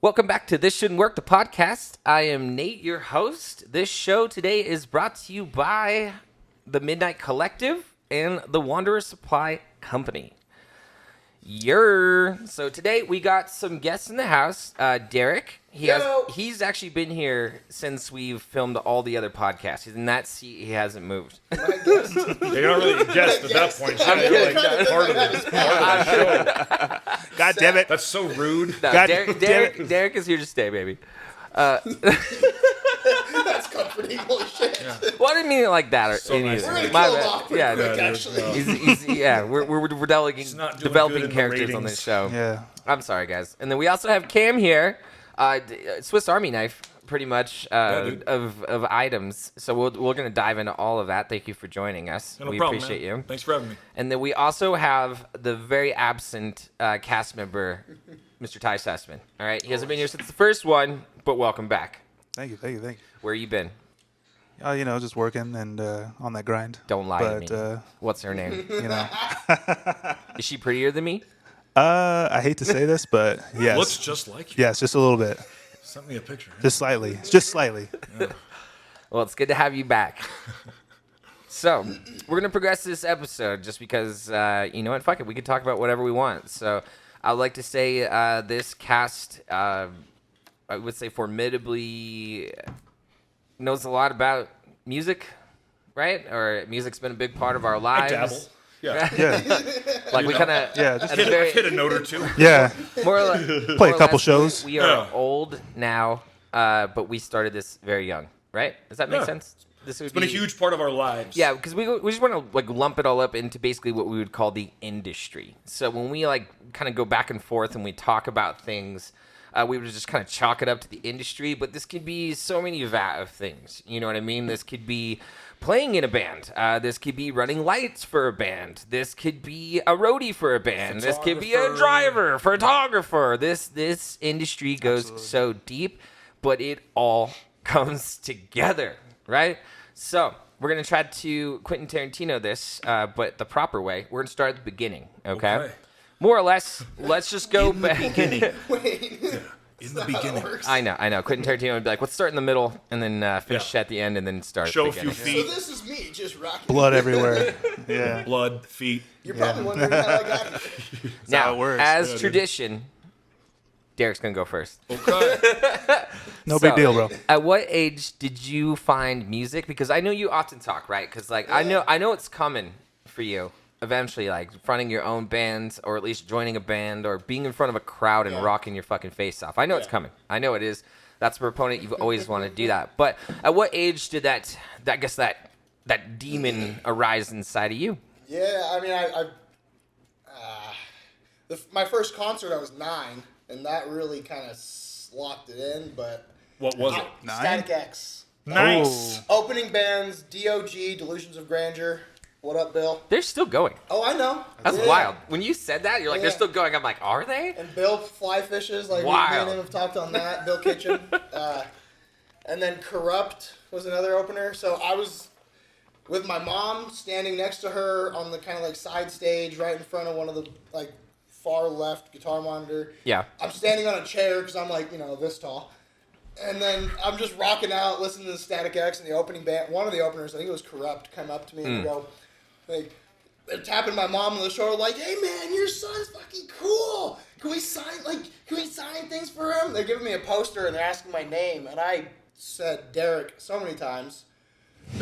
Welcome back to This Shouldn't Work, the podcast. I am Nate, your host. This show today is brought to you by the Midnight Collective and the Wanderer Supply Company. So today we got some guests in the house. Derek, he's actually been here since we've filmed all the other podcasts. He's in that seat. He hasn't moved. They don't really guest at that point. They're like part of the show. God damn it. That's so rude. No, God Derek is here to stay, baby. That's comforting. Holy shit. Well, I didn't mean it like that. So nice. We're going to kill him off pretty quick, no, actually. We're developing characters on this show. Yeah. I'm sorry, guys. And then we also have Cam here, Swiss Army knife, pretty much of items. So we're going to dive into all of that. Thank you for joining us. No we problem, appreciate man. you. Thanks for having me. And then we also have the very absent cast member, Mr. Ty Sussman. All right, he hasn't been here since the first one, but welcome back. Thank you. Where you been? Just working and on that grind. Don't lie to me. What's her name? Is she prettier than me? I hate to say this, but yes. Looks just like you. Yes, just a little bit. Send me a picture. Just slightly. Just slightly. Well, it's good to have you back. So, we're going to progress this episode just because, you know what, fuck it, we can talk about whatever we want. So, I would like to say this cast, I would say formidably knows a lot about music, right? Or music's been a big part of our lives. I dabble. Yeah. Yeah. Like we kind of Just hit a note or two. Yeah. more or less, Play a couple shows. We are Yeah. old now, but we started this very young, right? Does that make Yeah. sense? This would It's been a huge part of our lives. Yeah, because we just want to like lump it all up into basically what we would call the industry. So when we like kind of go back and forth and we talk about things, we would just kind of chalk it up to the industry. But this could be so many of things. You know what I mean? This could be playing in a band. This could be running lights for a band. This could be a roadie for a band. This could be a driver, photographer. This industry goes so deep, but it all comes together, right? So we're going to try to Quentin Tarantino this, but the proper way. We're going to start at the beginning, okay? More or less, let's just go back. Wait. In the beginning. I know. Quentin Tarantino would be like, let's start in the middle and then finish at the end and then start Show at a the few beginning. feet. So this is me just rocking. Blood everywhere. Yeah. Blood, feet. You're probably wondering how I got here. Now, how it works. as Yeah, tradition, Derek's going to go first. Okay. No big deal, bro. At what age did you find music? Because I know you often talk, right? Because like I know it's coming for you eventually, like fronting your own band or at least joining a band or being in front of a crowd and rocking your fucking face off. I know it's coming. I know it is. That's a proponent. You've always wanted to do that. But at what age did that demon arise inside of you? Yeah, I mean, my first concert I was 9, and that really kind of locked it in. But What was it? 9? Static X. Nice. Opening bands, DOG, Delusions of Grandeur. What up, Bill? They're still going. Oh, I know. That's Yeah. wild. When you said that, you're like, they're Yeah. still going. I'm like, are they? And Bill Flyfishes, like Wild. me and him have talked on that. Bill Kitchen. And then Corrupt was another opener. So I was with my mom standing next to her on the kind of like side stage right in front of one of the like far left guitar monitor. Yeah. I'm standing on a chair because I'm like, this tall. And then I'm just rocking out, listening to Static X and the opening band. One of the openers, I think it was Corrupt, come up to me and go, like, they're tapping my mom on the shoulder like, hey man, your son's fucking cool. Can we sign things for him? They're giving me a poster and they're asking my name. And I said Derek so many times.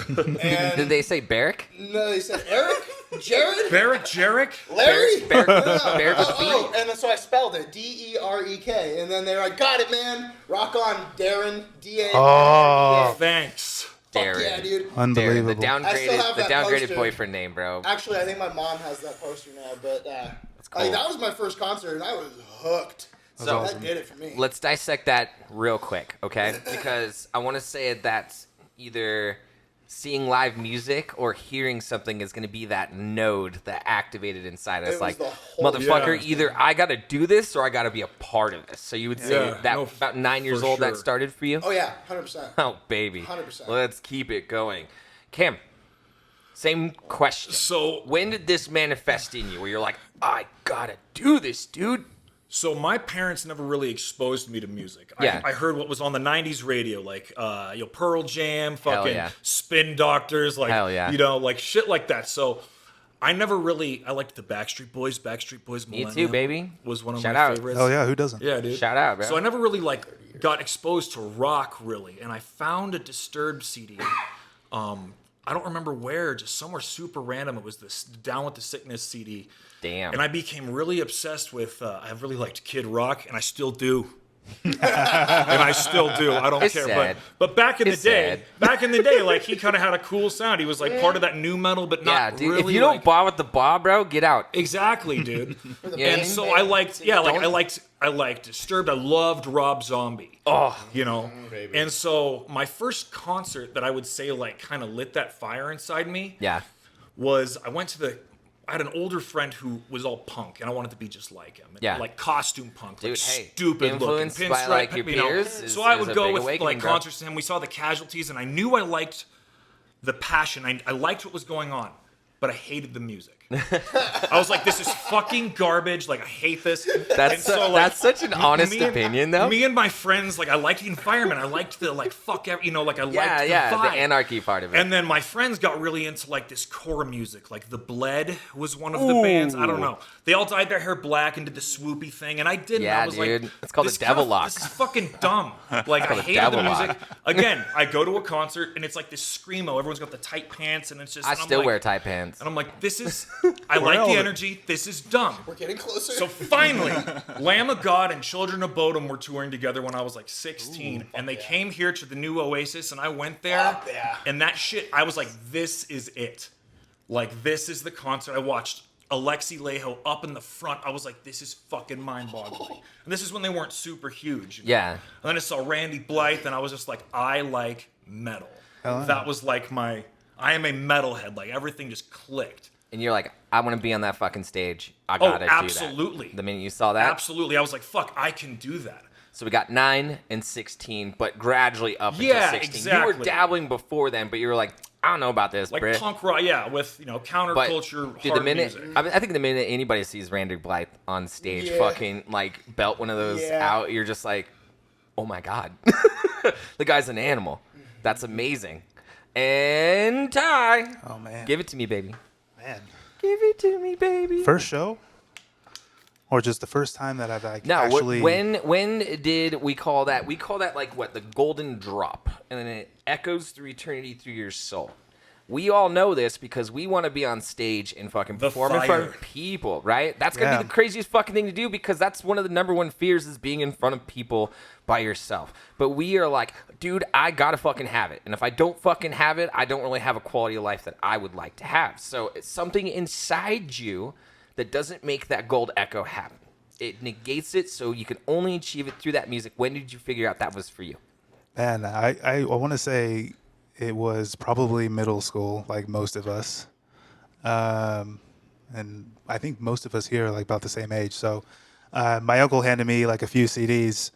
And Did they say Barrick? no, they said Eric? Jared? Barrick, Jarek? Larry? Barrick No. with Oh, and so I spelled it, D-E-R-E-K. And then they're like, got it, man. Rock on, Darren, D-A-R-E-K. Oh. Thanks. Fuck Darren. yeah, dude. Unbelievable. Darren, I still have the that downgraded poster. boyfriend name, bro. Actually, I think my mom has that poster now, but cool. like, that was my first concert, and I was hooked. So That did it for me. let's dissect that real quick, okay? Because I want to say that's either seeing live music or hearing something is going to be that node that activated inside us. It was Like, the whole- motherfucker, Yeah. either I got to do this or I got to be a part of this. So you would say Yeah, that no, about 9 years for old that sure. started for you? Oh, yeah, 100%. Oh, baby. 100%. Let's keep it going. Cam, same question. So When did this manifest in you where you're like, I got to do this, dude? So my parents never really exposed me to music. Yeah. I heard what was on the '90s radio, like Pearl Jam, fucking yeah. Spin Doctors, like Hell yeah. like shit like that. So I never really. I liked the Backstreet Boys. Backstreet Boys. Me Millennium too, baby. Was one of Shout my out. favorites. Oh yeah, who doesn't? Yeah, dude. Shout out, bro. So I never really like got exposed to rock really, and I found a Disturbed CD. I don't remember where, just somewhere super random. It was this Down with the Sickness CD. Damn. And I became really obsessed with. I really liked Kid Rock, and I still do. And I still do. I don't It's care. sad. But back in It's the day, sad. like he kind of had a cool sound. He was like part of that new metal, but yeah, not dude. really. If you don't like, bob with the bob, bro, get out. exactly, dude. Yeah. And so I liked, I liked Disturbed. I loved Rob Zombie. Oh, You know, and so my first concert that I would say like kind of lit that fire inside me yeah. was I had an older friend who was all punk, and I wanted to be just like him. Yeah. Like costume punk, Dude, like hey, stupid looking, influenced by, pinstripe, like, your you know. peers is- So I is would a go big with awakening, like bro. concerts to him. We saw the Casualties, and I knew I liked the passion. I liked what was going on, but I hated the music. I was like, this is fucking garbage. Like, I hate this. That's such an honest opinion, though. Me and my friends, like, I liked the environment. I liked the, like, like, I liked the Yeah, vibe. the anarchy part of it. And then my friends got really into, like, this core music. Like, The Bled was one of the bands. I don't know. They all dyed their hair black and did the swoopy thing, and I didn't. Yeah, I was dude. like, It's called this the devil kinda- lock. This is fucking dumb. Like, I called the hated the devil music. lock. Again, I go to a concert, and it's like this screamo. Everyone's got the tight pants, and it's just... I and I'm still like- wear tight pants. And I'm like, this is... I like the energy. This is dumb. We're getting closer. So finally, Lamb of God and Children of Bodom were touring together when I was like 16. And they came here to the new Oasis, and I went there. Fuck yeah. And that shit, I was like, this is it. Like, this is the concert. I watched Alexi Laiho up in the front. I was like, this is fucking mind-boggling. And this is when they weren't super huge. Yeah. And then I saw Randy Blythe, and I was just like, I like metal. That was like I am a metalhead. Like, everything just clicked. And you're like, I want to be on that fucking stage. I gotta do that. absolutely. The minute you saw that. Absolutely. I was like, fuck, I can do that. So we got 9 and 16, but gradually up Yeah, into 16. exactly. You were dabbling before then, but you were like, I don't know about this, Like Brit. punk rock, yeah, with, But counterculture, dude, hard the minute music. I think the minute anybody sees Randy Blythe on stage, Yeah. fucking like belt one of those Yeah. out, you're just like, oh my god, the guy's an animal. That's amazing. And Ty, Oh man. give it to me, baby. Man. Give it to me, baby. First show? Or just the first time that I've like, No, actually when did we call that? We call that like what, the golden drop, and then it echoes through eternity through your soul. We all know this because we want to be on stage and fucking The perform in front fire. of people, right? That's gonna Yeah. be the craziest fucking thing to do because that's one of the number one fears is being in front of people by yourself. But we are like, dude, I gotta fucking have it, and if I don't fucking have it, I don't really have a quality of life that I would like to have. So it's something inside you that doesn't make that gold echo happen. It negates it, so you can only achieve it through that music. When did you figure out that was for you? Man, I want to say it was probably middle school, like most of us. And I think most of us here are like about the same age. So my uncle handed me like a few CDs,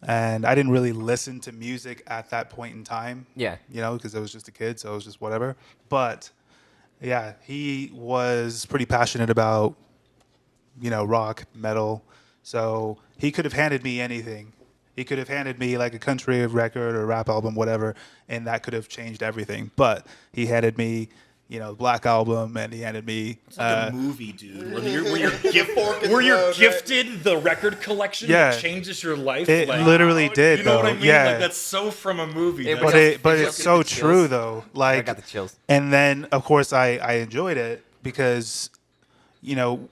and I didn't really listen to music at that point in time. Yeah. You know, because I was just a kid, so it was just whatever. But yeah, he was pretty passionate about, you know, rock, metal. So he could have handed me anything. He could have handed me like a country record or rap album, whatever, and that could have changed everything. But he handed me, you know, Black Album, and he handed me. It's like a movie, dude. Where you're Fork in where the you're road, right? gifted the record collection Yeah. that changes your life. It like, literally did, You know what though. I mean? Yeah. Like, that's so from a movie. It That's- was- But It it's just so gives me true chills. though. I Like, got the chills. and then of course I enjoyed it because, you know,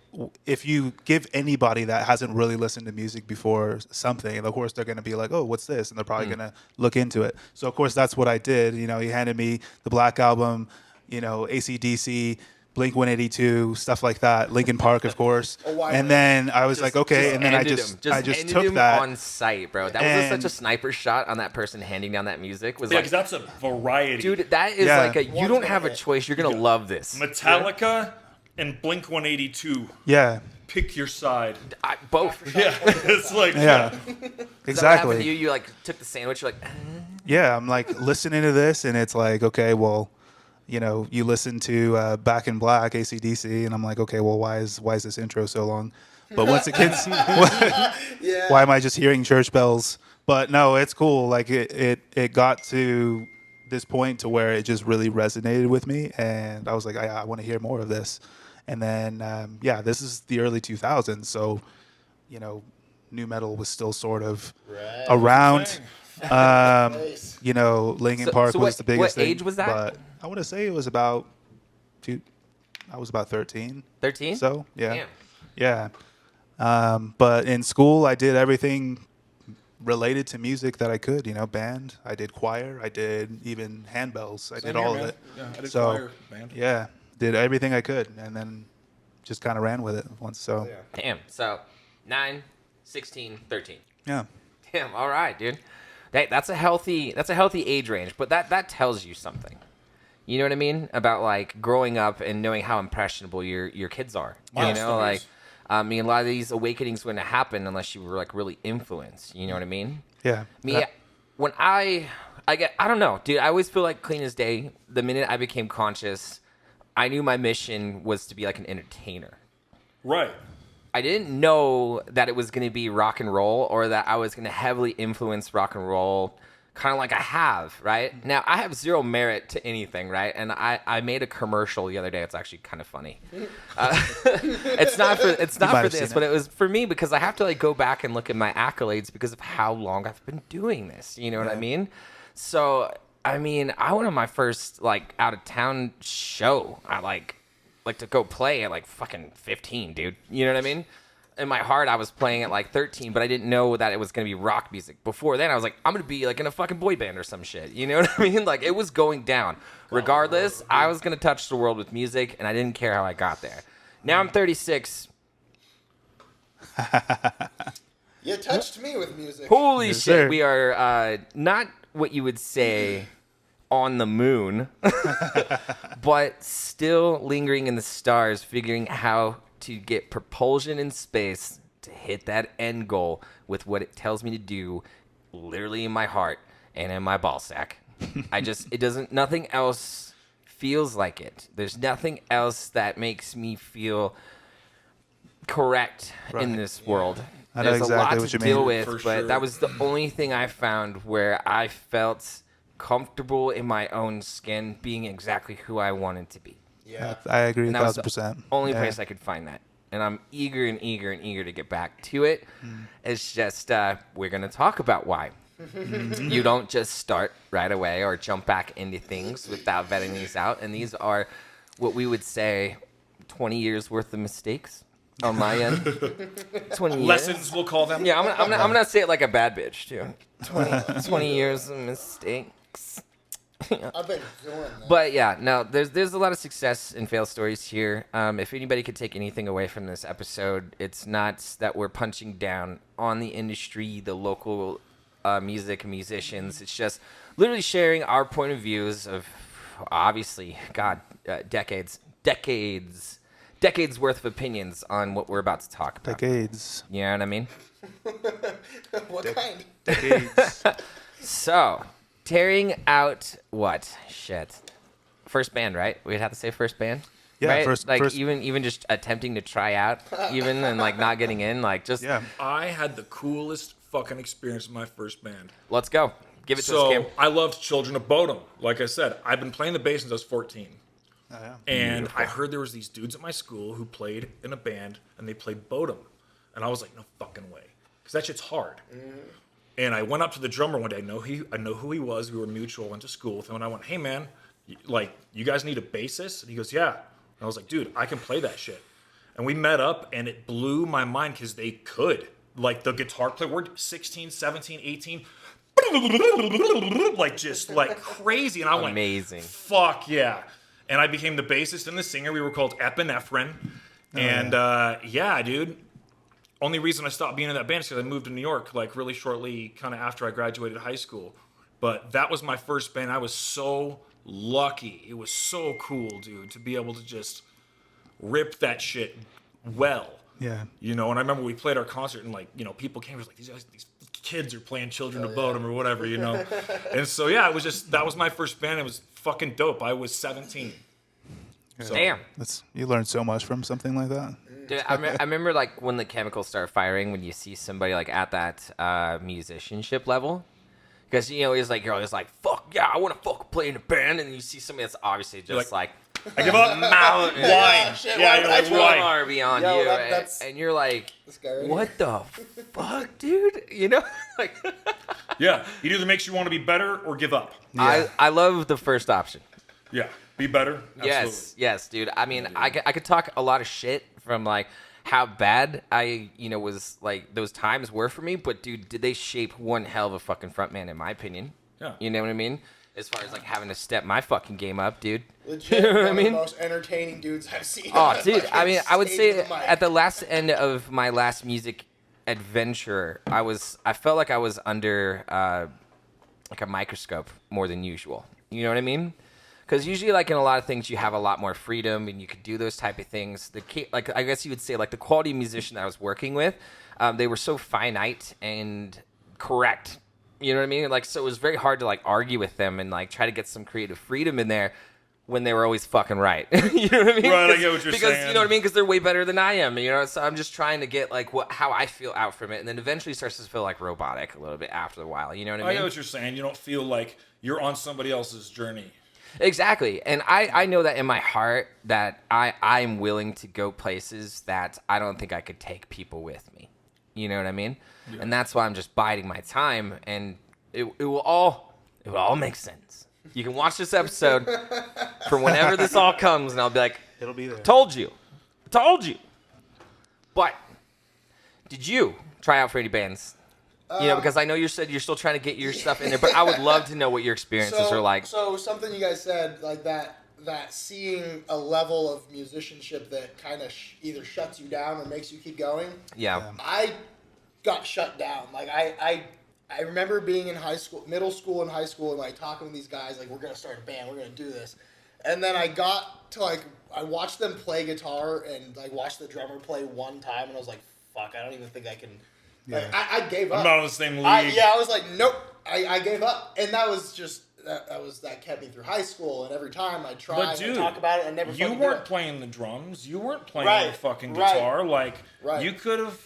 if you give anybody that hasn't really listened to music before something, of course they're going to be like, oh, what's this? And they're probably going to look into it. So of course that's what I did. You know, he handed me the Black Album, you know, AC/DC, Blink-182, stuff like that, Linkin Park, of course. And then I was like, okay, and then I ended just him. just ended took him that. on sight, bro. That was And- such a sniper shot on that person handing down that music. Was Yeah, like, because that's a variety. dude, that is Yeah. like you don't have a choice. You're gonna love this. Metallica and Blink 182. Yeah, Pick your side. Both. Yeah, it's like yeah, Is that what happened to exactly. you? You like took the sandwich. You're like, Yeah, I'm like listening to this, and it's like, okay, well, you know, you listen to Back in Black, AC/DC, and I'm like, okay, well, why is this intro so long? But once it gets, Yeah. why am I just hearing church bells? But no, it's cool. Like it got to this point to where it just really resonated with me, and I was like, I want to hear more of this. And then this is the early 2000s, so nu metal was still sort of Right. around. Nice. Linkin So- Park so was what- the biggest what thing. age was that? But I want to say it was about I was about 13. 13? So yeah, Damn. yeah. But in school, I did everything related to music that I could. Band. I did choir. I did even handbells. I did all of it. Yeah, I did So, choir, band. Yeah, did everything I could, and then just kind of ran with it once. So Yeah. Damn. So 9, 16, 13. yeah. Damn. All right, dude. That's a healthy age range, but that tells you something. You know what I mean? About like growing up and knowing how impressionable your kids are. Milestones. A lot of these awakenings wouldn't happen unless you were like really influenced. You know what I mean? Yeah. When I don't know, dude. I always feel like clean as day. The minute I became conscious, I knew my mission was to be like an entertainer. Right. I didn't know that it was going to be rock and roll or that I was going to heavily influence rock and roll, kind of like I have, right? Now, I have zero merit to anything, right? And I made a commercial the other day. It's actually kind of funny. It's not for have this, seen but it. it was for me because I have to like go back and look at my accolades because of how long I've been doing this. You know what I mean? So, I went on my first like out of town show. I like to go play at like fucking 15, dude. You know what I mean? In my heart, I was playing at like 13, but I didn't know that it was going to be rock music. Before then, I was like, I'm going to be like in a fucking boy band or some shit. You know what I mean? Like it was going down. Regardless, I was going to touch the world with music, and I didn't care how I got there. Now I'm 36. You touched me with music. Holy Yes, shit, sir. we are not what you would say on the moon, but still lingering in the stars, figuring how to get propulsion in space to hit that end goal with what it tells me to do, literally in my heart and in my ball sack. Nothing else feels like it. There's nothing else that makes me feel correct in Right. this world. I know There's exactly a lot what to you deal mean. with, For but sure. that was the only thing I found where I felt comfortable in my own skin, being exactly who I wanted to be. Yeah. I agree And that was 1,000%. the only Yeah. place I could find that. And I'm eager to get back to it. It's just, we're going to talk about why. You don't just start right away or jump back into things without vetting these out. And these are what we would say 20 years worth of mistakes on my end. 20 years. Lessons, we'll call them. Yeah, I'm gonna say it like a bad bitch, too. 20 years of mistakes. I've been doing that. But yeah, no, there's a lot of success and fail stories here. If anybody could take anything away from this episode, it's not that we're punching down on the industry, the local music and musicians. It's just literally sharing our point of views of, obviously, decades worth of opinions on what we're about to talk about. Decades. You know what I mean? What kind? Decades. So, tearing out what? Shit. First band, right? We'd have to say first band. Yeah, right? first- Like first- even just attempting to try out, even and like not getting in, like just Yeah. I had the coolest fucking experience in my first band. let's go. Give it to us, So Cam. I loved Children of Bodom. Like I said, I've been playing the bass since I was 14. Oh, yeah. And I heard there was these dudes at my school who played in a band and they played Bodom. And I was like, no fucking way. Because that shit's hard. And I went up to the drummer one day. I know who he was. We were mutual, went to school with him. And I went, hey, man, you guys need a bassist? And he goes, yeah. And I was like, dude, I can play that shit. And we met up and it blew my mind because they could. Like the guitar player, we're 16, 17, 18. Like just like crazy. And I went, Amazing. fuck yeah. And I became the bassist and the singer. We were called Epinephrine. And yeah, dude. Only reason I stopped being in that band is because I moved to New York like really shortly kind of after I graduated high school. But that was my first band. I was so lucky. It was so cool, dude, to be able to just rip that shit well. Yeah. You know, and I remember we played our concert and like, you know, people came and was like, these kids are playing Children of Bodom or whatever, you know. And so yeah, it was just that was my first band. It was fucking dope. I was 17. So, Damn. You learn so much from something like that. Dude, I remember like when the chemicals start firing, when you see somebody like at that musicianship level, because it's like you're always like, fuck yeah, I want to fucking play in a band, and then you see somebody that's obviously just like I give up. mountain, Why? Shit, Yeah, why you're would I like, try? why? far beyond Yo, you, that's- and you're like, This guy right what the fuck, dude? Like, Yeah, it either makes you want to be better or give up. I love the first option. Yeah, be better. Yes, dude. I mean, I could talk a lot of shit from like how bad I was like those times were for me, but dude, did they shape one hell of a fucking frontman in my opinion? Yeah. You know what I mean? As far as like having to step my fucking game up, dude. Legit, You know what I one of the mean? most entertaining dudes I've seen. Oh, on dude. fucking I mean, I would stage say with a mic. at the last end of my last music adventure, I felt like I was under like a microscope more than usual. You know what I mean? Because usually, like in a lot of things, you have a lot more freedom and you could do those type of things. Like I guess you would say, like the quality musician that I was working with, they were so finite and correct. You know what I mean? Like, so it was very hard to like argue with them and like try to get some creative freedom in there when they were always fucking right. You know what I mean? Right, I get what you're because saying. you know what I mean? Because they're way better than I am. So I'm just trying to get like how I feel out from it, and then eventually starts to feel like robotic a little bit after a while. You know what I I mean? get what you're saying. You don't feel like you're on somebody else's journey. Exactly. And I know that in my heart that I'm willing to go places that I don't think I could take people with me. You know what I mean? Yeah. And that's why I'm just biding my time, and it will all make sense. You can watch this episode for whenever this all comes, and I'll be like, It'll be there. Told you. But did you try out for any bands? Because I know you said you're still trying to get your stuff in there, but I would love to know what your experiences are like. So something you guys said, like that seeing a level of musicianship that kind of either shuts you down or makes you keep going. Yeah. I got shut down. Like I remember being in middle school and high school, and like talking with these guys, like, we're gonna start a band, we're gonna do this. And then I got to like, I watched them play guitar and like watched the drummer play one time, and I was like, fuck, I don't even think I can. Like, I gave up. I'm not in the same league. I was like, nope. I gave up, and that was just that kept me through high school. And every time I tried But to dude, talk about it, I never. You fucking weren't did it. playing the drums. You weren't playing Right, the fucking right. guitar. Like Right. you could have.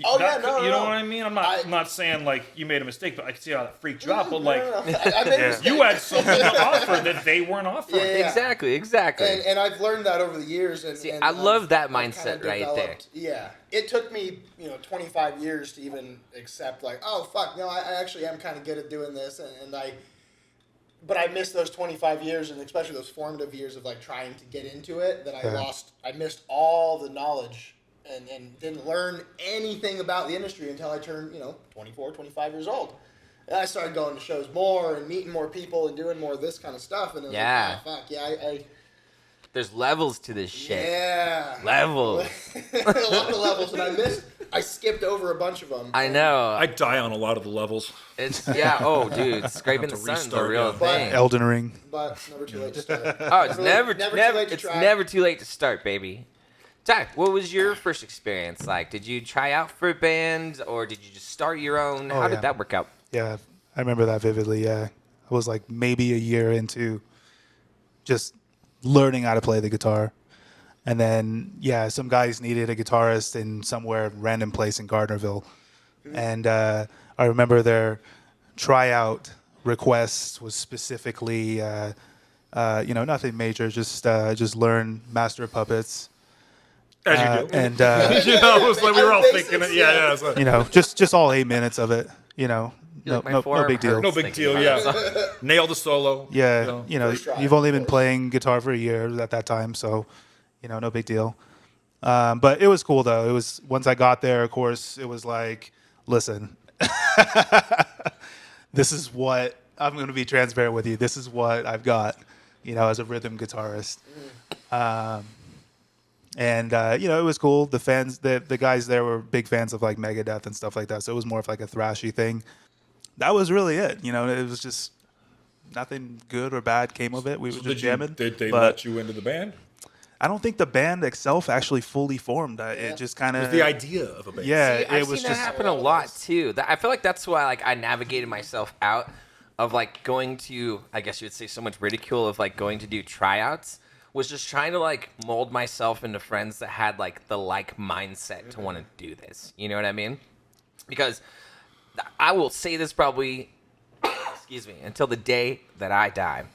Oh, yeah, no, You know no. what I mean? I'm not saying like you made a mistake, but I can see how that freaked you out. But No, like no. I made a mistake. you had something to offer that they weren't offering. Yeah. Exactly. And I've learned that over the years. And, See, and I love that I've kind mindset of right there. developed- Yeah, it took me 25 years to even accept like, oh fuck, I actually am kind of good at doing this, but I missed those 25 years, and especially those formative years of like trying to get into it. That I missed all the knowledge and didn't learn anything about the industry until I turned 24, 25 years old. And I started going to shows more and meeting more people and doing more of this kind of stuff. And it was Yeah. like, oh, fuck, yeah, There's levels to this shit. yeah. Levels. A lot of levels, and I skipped over a bunch of them. I know. I die on a lot of the levels. It's oh, dude, scraping the to sun's a restart, real yeah. thing. Elden Ring. But it's never too late to start. Oh, it's never too late to it's try. never too late to start, baby. Ty, what was your first experience like? Did you try out for a band, or did you just start your own? How yeah. did that work out? Yeah, I remember that vividly. Yeah, I was like maybe a year into just learning how to play the guitar. And then, some guys needed a guitarist in somewhere random place in Gardnerville. And I remember their tryout request was specifically, nothing major, just learn Master of Puppets. As you do. And, It was like we were all Basics, thinking it. Yeah. It's like, just all 8 minutes of it, no like, my no forearm big deal. hurts. no big deal. Yeah. Nail the solo. Yeah, First try, you've only of been course. playing guitar for a year at that time, so no big deal. But it was cool though. It was once I got there, of course, it was like, listen, this is what I'm going to be transparent with you. This is what I've got, as a rhythm guitarist. And it was cool. The fans, the guys there were big fans of like Megadeth and stuff like that. So it was more of like a thrashy thing. That was really it. It was just nothing good or bad came of it. We were just jamming. Did they but let you into the band? I don't think the band itself actually fully formed. It just kind It of was the idea of a band. Yeah, See, I've it was seen that just happen a lot too. I feel like that's why I navigated myself out of going to, I guess you would say, so much ridicule of going to do tryouts was just trying to like mold myself into friends that had like the like mindset to want to do this. You know what I mean? Because I will say this probably, excuse me, until the day that I die.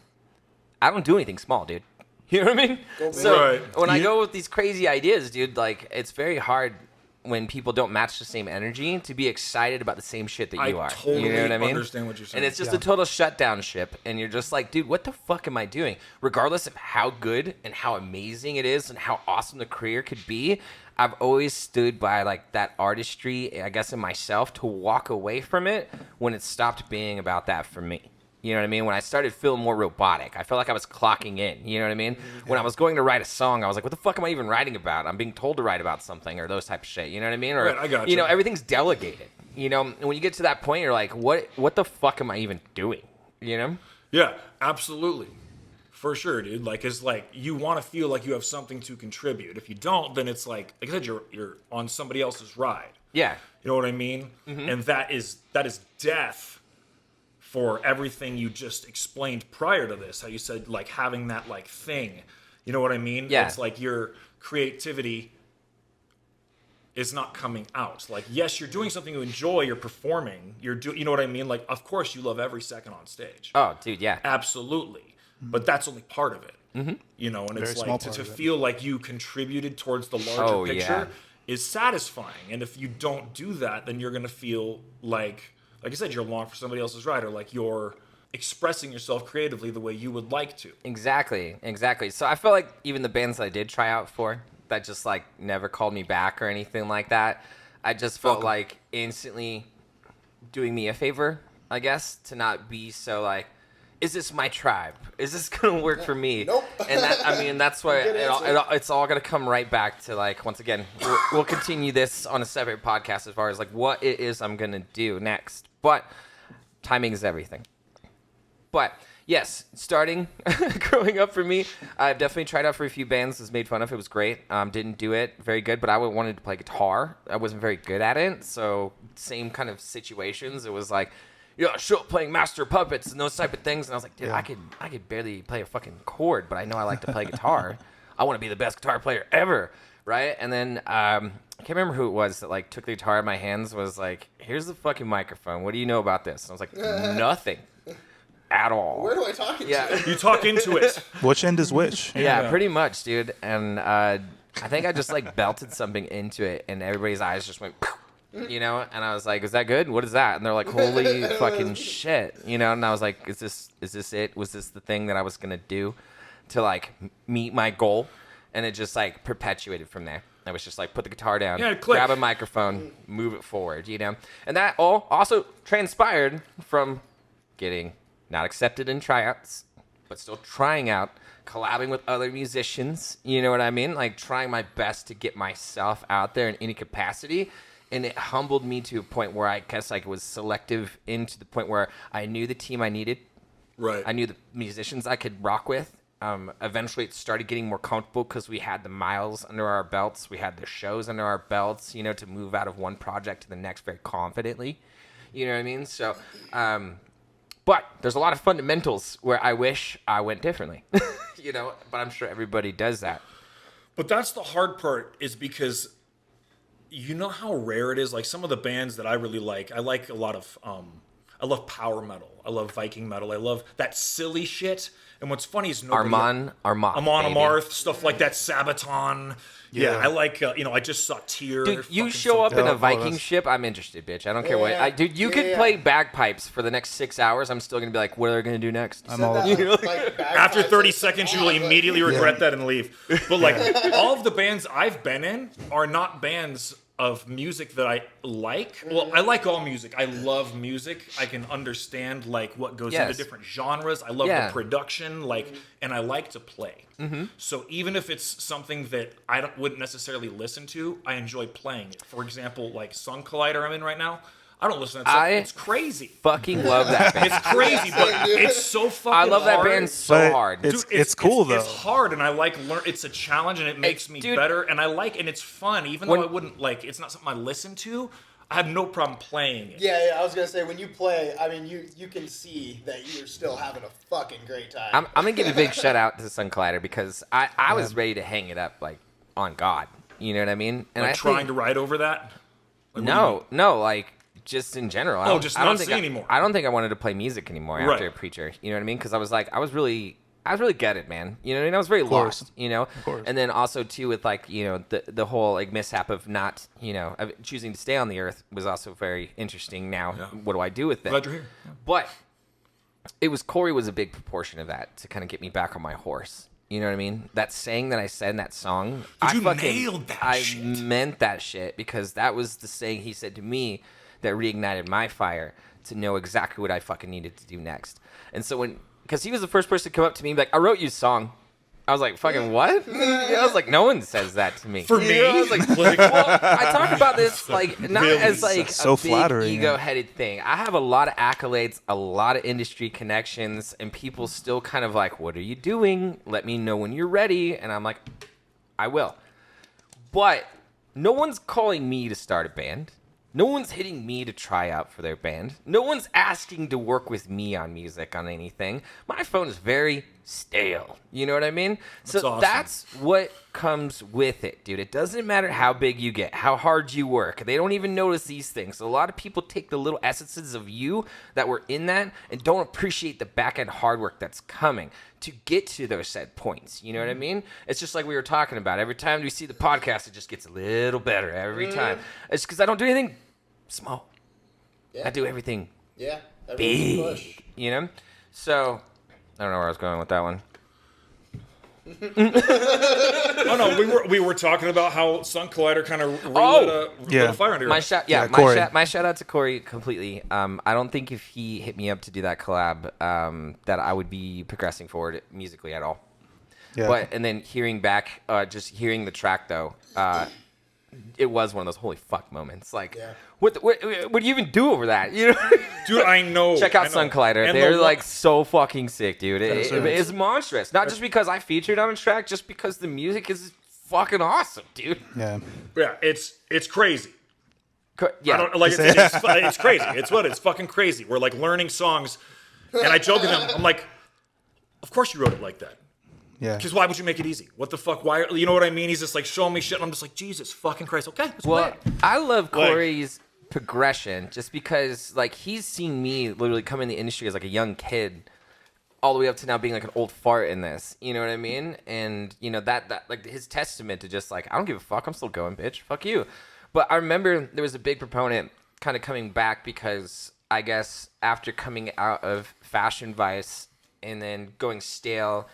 I don't do anything small, dude. You know what I mean? So when I go with these crazy ideas, dude, like it's very hard when people don't match the same energy to be excited about the same shit that you are. Totally you know what I mean? Understand what you're saying. And it's just a total shutdown ship, and you're just like, dude, what the fuck am I doing? Regardless of how good and how amazing it is and how awesome the career could be, I've always stood by like that artistry, I guess, in myself to walk away from it when it stopped being about that for me. You know what I mean? When I started feeling more robotic, I felt like I was clocking in. You know what I mean? Mm-hmm. When I was going to write a song, I was like, what the fuck am I even writing about? I'm being told to write about something or those type of shit. You know what I mean? Or, right, I got you know, everything's delegated. You know, and when you get to that point, you're like, what the fuck am I even doing? You know? Yeah, absolutely. For sure, dude. Like, it's like you want to feel like you have something to contribute. If you don't, then it's like I said, you're on somebody else's ride. Yeah. You know what I mean? Mm-hmm. And that is death for everything you just explained prior to this. How you said like having that like thing. You know what I mean? Yeah. It's like your creativity is not coming out. Like, yes, you're doing something you enjoy, you're performing, you know what I mean? Like, of course you love every second on stage. Oh, dude, yeah. Absolutely. But that's only part of it. Mm-hmm. You know, and Very it's small like part to of it. feel like you contributed towards the larger picture Yeah. is satisfying. And if you don't do that, then you're going to feel like I said, you're along for somebody else's ride, or like you're expressing yourself creatively the way you would like to. Exactly. So I feel like even the bands that I did try out for that just like never called me back or anything like that, I just felt like instantly doing me a favor, I guess, to not be so like, is this my tribe? Is this gonna work for me? Nope. And that, I mean, that's why it's all gonna come right back to like, once again, we'll continue this on a separate podcast as far as like what it is I'm gonna do next. But timing is everything. But yes, starting growing up for me, I've definitely tried out for a few bands. Was made fun of. It was great. Didn't do it very good, but I wanted to play guitar. I wasn't very good at it, so same kind of situations. It was like, yeah, show up playing Master Puppets and those type of things. And I was like, dude, I could barely play a fucking chord, but I know I like to play guitar. I want to be the best guitar player ever, right? And then I can't remember who it was that like took the guitar in my hands. Was like, here's the fucking microphone. What do you know about this? And I was like, nothing at all. Where do I talk into? Yeah, You talk into it. Which end is which? yeah, pretty much, dude. And I think I just like belted something into it, and everybody's eyes just went. You know, and I was like, is that good? What is that? And they're like, holy fucking shit, you know. And I was like, is this it? Was this the thing that I was gonna do to like meet my goal? And it just like perpetuated from there. I was just like, put the guitar down, grab a microphone, move it forward, you know. And that all also transpired from getting not accepted in tryouts, but still trying out, collabing with other musicians, you know what I mean? Like trying my best to get myself out there in any capacity. And it humbled me to a point where I guess like was selective into the point where I knew the team I needed. Right. I knew the musicians I could rock with. Eventually it started getting more comfortable because we had the miles under our belts. We had the shows under our belts, you know, to move out of one project to the next very confidently. You know what I mean? So, but there's a lot of fundamentals where I wish I went differently, you know, but I'm sure everybody does that. But that's the hard part, is because you know how rare it is. Like some of the bands that I really like, I like a lot of I love power metal, I love Viking metal, I love that silly shit. And what's funny is Amon Amarth, stuff like that, Sabaton. Yeah, I like I just saw Tyr. Dude, you show up in a Viking ship, I'm interested, bitch. I don't care what. Dude, you could play bagpipes for the next 6 hours. I'm still gonna be like, what are they gonna do next? I'm all After 30 seconds, you will immediately regret that and leave. But like all of the bands I've been in are not bands of music that I like. Well, I like all music. I love music. I can understand like what goes into different genres. I love the production, like, and I like to play. Mm-hmm. So even if it's something that I wouldn't necessarily listen to, I enjoy playing it. For example, like Sun Collider I'm in right now. I don't listen to that stuff. It's crazy. Fucking love that band. It's crazy, but it's so fucking hard. I love that band so hard. It's cool though. It's hard, and I like it's a challenge, and it makes me better, and I like, and it's fun. Even though I wouldn't like, it's not something I listen to. I have no problem playing it. Yeah, I was gonna say when you play, I mean, you can see that you're still having a fucking great time. I'm gonna give a big shout out to Sun Collider because I was ready to hang it up like on God. You know what I mean? And Like I trying think, to ride over that? Like, what do you mean? no, like just in general. Oh, just not sing anymore. I don't think I wanted to play music anymore Right. after Preacher. You know what I mean? Because I was really gutted, man. You know what I mean? I was very course. lost, you know? Of course. And then also, too, with, like, you know, the whole, like, mishap of not, you know, of choosing to stay on the earth was also very interesting. Now, Yeah. what do I do with it? Glad you're here. Yeah. But Corey was a big proportion of that to kind of get me back on my horse. You know what I mean? That saying that I said in that song, You nailed that I shit. meant that shit because that was the saying he said to me that reignited my fire to know exactly what I fucking needed to do next. And so because he was the first person to come up to me and be like, I wrote you a song. I was like, fucking what? I was like, no one says that to me. For You me? know? I was like, well, I talk about this like not Really? as like So a big flattering, ego-headed thing. I have a lot of accolades, a lot of industry connections, and people still kind of like, what are you doing? Let me know when you're ready. And I'm like, I will. But no one's calling me to start a band. No one's hitting me to try out for their band. No one's asking to work with me on music, on anything. My phone is very stale. You know what I mean? So awesome. that's what comes with it, dude. It doesn't matter how big you get, how hard you work. They don't even notice these things. So a lot of people take the little essences of you that were in that and don't appreciate the back-end hard work that's coming to get to those set points. You know what I mean? It's just like we were talking about. Every time we see the podcast, it just gets a little better every time. It's because I don't do anything small. Yeah. I do everything Yeah. Everyone's a push. big, you know? So, I don't know where I was going with that one. Oh no, we were talking about how Sun Collider kind of Yeah. a fire under your My ass. shout, Corey. my shout out to Corey completely. I don't think if he hit me up to do that collab, that I would be progressing forward musically at all. Yeah. But and then hearing back, just hearing the track though, it was one of those holy fuck moments. Like, Yeah. what do you even do over that? You know. Dude, I know. Check out I know. Sun Collider. And They're the like so fucking sick, dude. is It's monstrous. Not just because I featured on a track, just because the music is fucking awesome, dude. Yeah. yeah, it's crazy. Yeah. I don't like it's crazy. It's fucking crazy. We're like learning songs, and I joke with him. I'm like, of course you wrote it like that. Yeah. Because why would you make it easy? What the fuck? Why? You know what I mean? He's just like showing me shit, and I'm just like, Jesus fucking Christ. Okay, let's Well, play it. I love Corey's progression just because, like, he's seen me literally come in the industry as like a young kid, all the way up to now being like an old fart in this. You know what I mean? And you know that like his testament to just like I don't give a fuck. I'm still going, bitch. Fuck you. But I remember there was a big proponent kind of coming back because I guess after coming out of Fashion Vice and then going stale.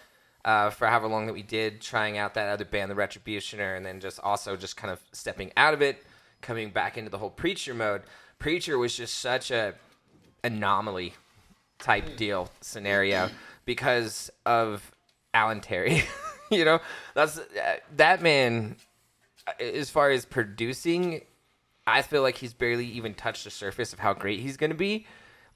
For however long that we did, trying out that other band, The Retributioner, and then just also just kind of stepping out of it, coming back into the whole Preacher mode. Preacher was just such a anomaly type deal scenario because of Alan Terry. You know, that's that man. As far as producing, I feel like he's barely even touched the surface of how great he's going to be.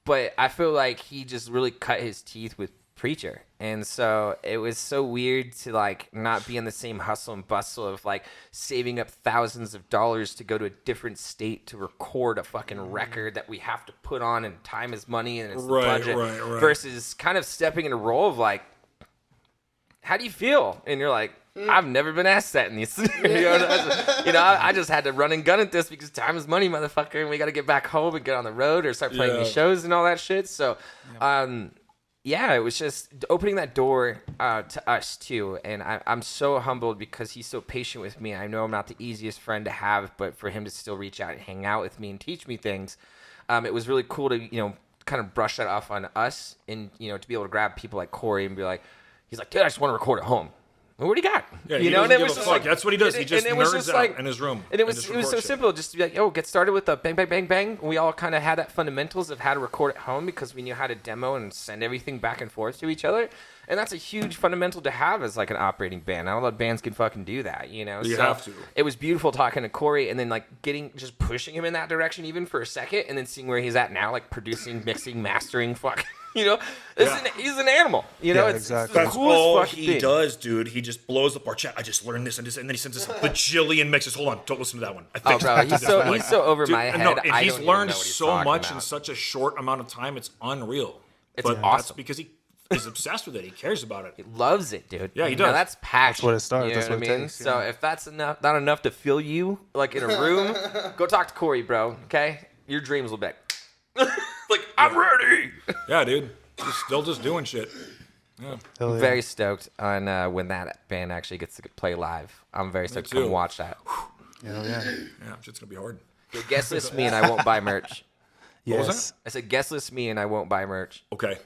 But I feel like he just really cut his teeth with Preacher. And so it was so weird to like not be in the same hustle and bustle of like saving up thousands of dollars to go to a different state to record a fucking record that we have to put on and time is money and it's the budget right. versus kind of stepping in a role of like, how do you feel? And you're like, I've never been asked that in these scenarios. I just had to run and gun at this because time is money, motherfucker, and we got to get back home and get on the road or start playing these shows and all that shit. So, yeah, it was just opening that door to us too, and I'm so humbled because he's so patient with me. I know I'm not the easiest friend to have, but for him to still reach out and hang out with me and teach me things, it was really cool to kind of brush that off on us, and to be able to grab people like Corey and be like, he's like, dude, I just want to record at home. Well, what do you got? Yeah, he and doesn't it give was a just fuck. like That's what he does. He just and it was nerds just out like, in his room. And it and was just so records shit. simple, just to be like, yo, get started with the bang, bang, bang, bang. We all kind of had that fundamentals of how to record at home because we knew how to demo and send everything back and forth to each other. And that's a huge fundamental to have as like an operating band. Not a lot of bands can fucking do that, You So have to. It was beautiful talking to Corey and then like pushing him in that direction even for a second and then seeing where he's at now, like producing, mixing, mastering, fuck. You know, he's an animal. You know, it's exactly. the That's coolest all fucking he thing. does, dude. He just blows up our chat. I just learned this and this, and then he sends us a bajillion mixes. Hold on, don't listen to that one. I Oh, think bro, he's so over my head. No, and I he's don't even learned know what he's so talking much in about. such a short amount of time. It's unreal. It's But awesome. That's because he is obsessed with it. He cares about it. He loves it, dude. Yeah, he Now, does. that's passion. That's what it starts. You know That's what what I it mean? takes, So yeah. if that's enough, not enough to fill you like in a room, go talk to Corey, bro. Okay, your dreams will be like, I'm ready. Yeah, dude. He's still just doing shit. Yeah. Hell yeah. Very stoked on when that band actually gets to play live. I'm very stoked to come too. watch that. Hell yeah. Yeah, shit's gonna be hard. Guest list me and I won't buy merch. was Yes. I said guest list me and I won't buy merch. Okay.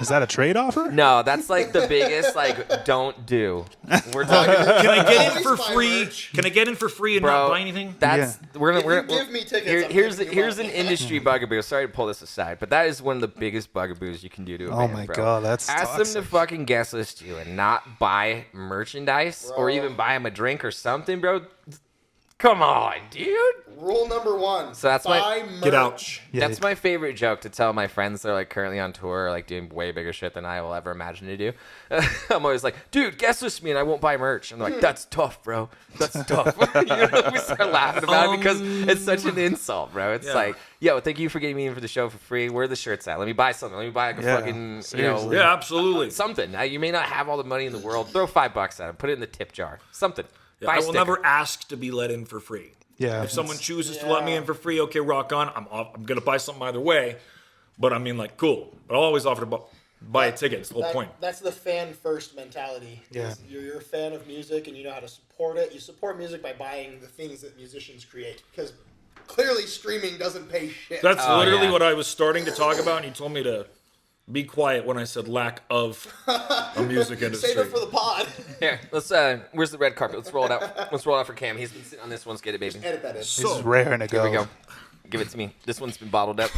Is that a trade offer? No, that's like the biggest like don't do. We're talking, Can I get in Always for buy free? merch. Can I get in for free and bro. not buy anything? That's we're If gonna you give me tickets, I'm here's giving you here's an money. industry bugaboo. Sorry to pull this aside, but that is one of the biggest bugaboos you can do to a Oh band, my bro. God, that's ask them toxic. to fucking guest list you and not buy merchandise or Bro. even buy them a drink or something, bro. Come on, dude. Rule number 1. So that's buy my- merch. Get out. Yeah, That's my favorite joke to tell my friends that are like currently on tour or like doing way bigger shit than I will ever imagine to do. I'm always like, dude, guest list me and I won't buy merch. And they're like, that's tough, bro. That's tough. You know, we start laughing about it because it's such an insult, bro. It's Yeah. like, yo, thank you for getting me in for the show for free. Where are the shirts at? Let me buy something. Let me buy like a Yeah, fucking, you know, seriously. Yeah, absolutely. something. Now, you may not have all the money in the world. Throw $5 at them. Put it in the tip jar. Something. Yeah, Buy a I will sticker. never ask to be let in for free. Yeah. If someone chooses to let me in for free, okay, rock on. I'm gonna buy something either way. But I mean, like, cool. But I'll always offer to buy a ticket. It's the whole point. That's the fan first mentality. Yeah. Is You're a fan of music and you know how to support it. You support music by buying the things that musicians create. Because clearly streaming doesn't pay shit. That's Oh, literally yeah. what I was starting to talk about, and you told me to be quiet when I said lack of a music industry. Save it for the pod. Here, let's, where's the red carpet? Let's roll it out. Let's roll it out for Cam. He's been sitting on this one. Let's get it, baby. Edit that in. This So, is raring to go. Here we go. Give it to me. This one's been bottled up.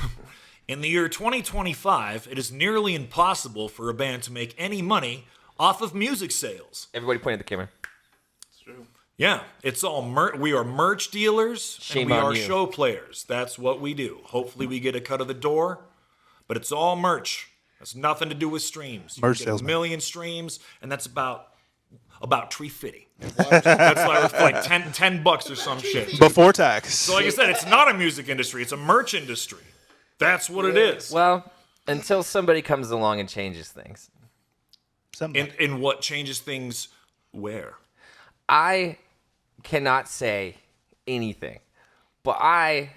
in the year 2025, it is nearly impossible for a band to make any money off of music sales. Everybody point at the camera. Yeah, it's all we are merch dealers Shame and we on are you. show players. That's what we do. Hopefully we get a cut of the door, but it's all merch. That's nothing to do with streams. You Merch get a salesman. million streams, and that's about $350. That's like $10 or some shit. Before tax. So like I said, it's not a music industry, it's a merch industry. That's what it is. Well, until somebody comes along and changes things. Somebody. In what changes things where? I cannot say anything, but I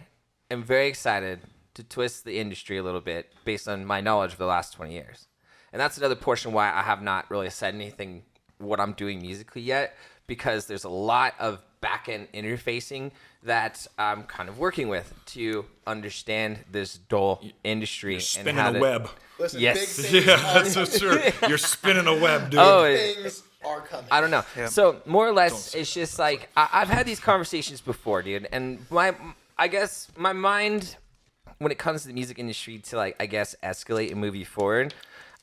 am very excited to twist the industry a little bit based on my knowledge of the last 20 years. And that's another portion why I have not really said anything what I'm doing musically yet, because there's a lot of back-end interfacing that I'm kind of working with to understand this dull industry. and Spinning how a to, web. Listen, Yes. big things Yeah, are that's for sure. You're spinning a web, dude. Oh, things are coming. I don't know. So more or less, it's just like I've had these conversations before, dude, and I guess my mind, when it comes to the music industry, to like I guess escalate and move you forward,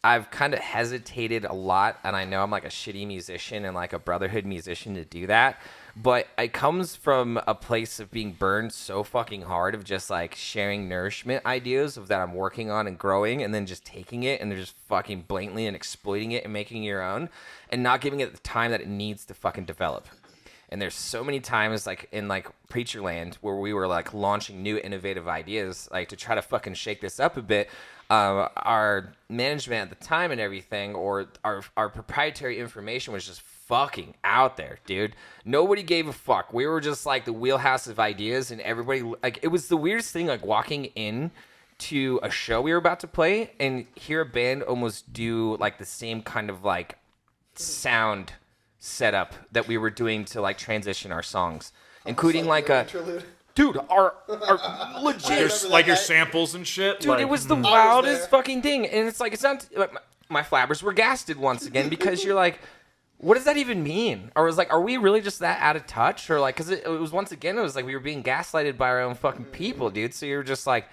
I've kind of hesitated a lot, and I know I'm like a shitty musician and like a brotherhood musician to do that. But it comes from a place of being burned so fucking hard of just like sharing nourishment ideas of that I'm working on and growing, and then just taking it and they're just fucking blatantly and exploiting it and making it your own and not giving it the time that it needs to fucking develop. And there's so many times like in like Preacher Land where we were like launching new innovative ideas like to try to fucking shake this up a bit. Our management at the time and everything, or our proprietary information was just fucking out there, dude. Nobody gave a fuck. We were just like the wheelhouse of ideas, and everybody like it was the weirdest thing, like walking in to a show we were about to play and hear a band almost do like the same kind of like sound setup that we were doing to like transition our songs, including like a Interlude. dude, our legit. Your, remember like that your night. samples and shit. Dude, like, it was the there. wildest fucking thing. And it's like, it's not, like, my flabbers were gasted once again because you're like, what does that even mean? Or was like, are we really just that out of touch? Or like, because it was once again, it was like we were being gaslighted by our own fucking people, dude. So you're just like,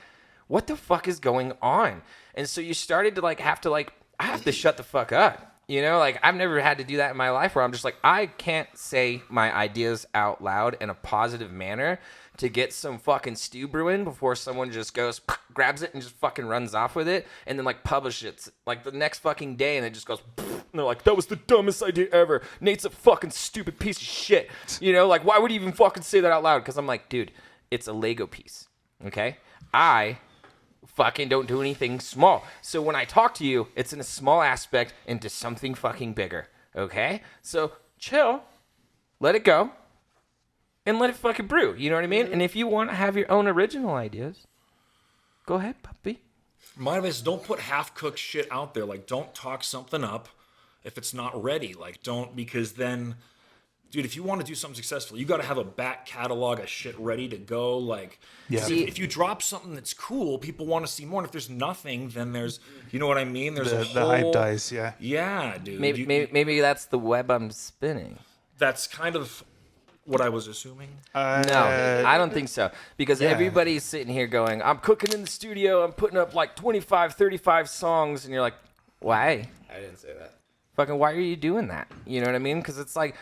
what the fuck is going on? And so you started to like, have to like, I have to shut the fuck up. You know, like I've never had to do that in my life where I'm just like, I can't say my ideas out loud in a positive manner to get some fucking stew brewing before someone just goes, grabs it and just fucking runs off with it and then like publishes it like the next fucking day and it just goes, and they're like, that was the dumbest idea ever. Nate's a fucking stupid piece of shit. You know, like why would you even fucking say that out loud? Because I'm like, dude, it's a Lego piece. Okay? I fucking don't do anything small. So when I talk to you, it's in a small aspect into something fucking bigger. Okay? So chill, let it go, and let it fucking brew. You know what I mean? And if you want to have your own original ideas, go ahead, puppy. My advice is don't put half-cooked shit out there. Like, don't talk something up if it's not ready. Like, don't, because then, dude, if you want to do something successful, you got to have a back catalog of shit ready to go. Like, if you drop something that's cool, people want to see more. And if there's nothing, then there's, you know what I mean? There's The hype dies, yeah. Yeah, dude. Maybe that's the web I'm spinning. That's kind of what I was assuming. No, I don't think so. Because everybody's sitting here going, I'm cooking in the studio, I'm putting up like 25, 35 songs, and you're like, why? I didn't say that. Fucking why are you doing that? You know what I mean? Because it's like,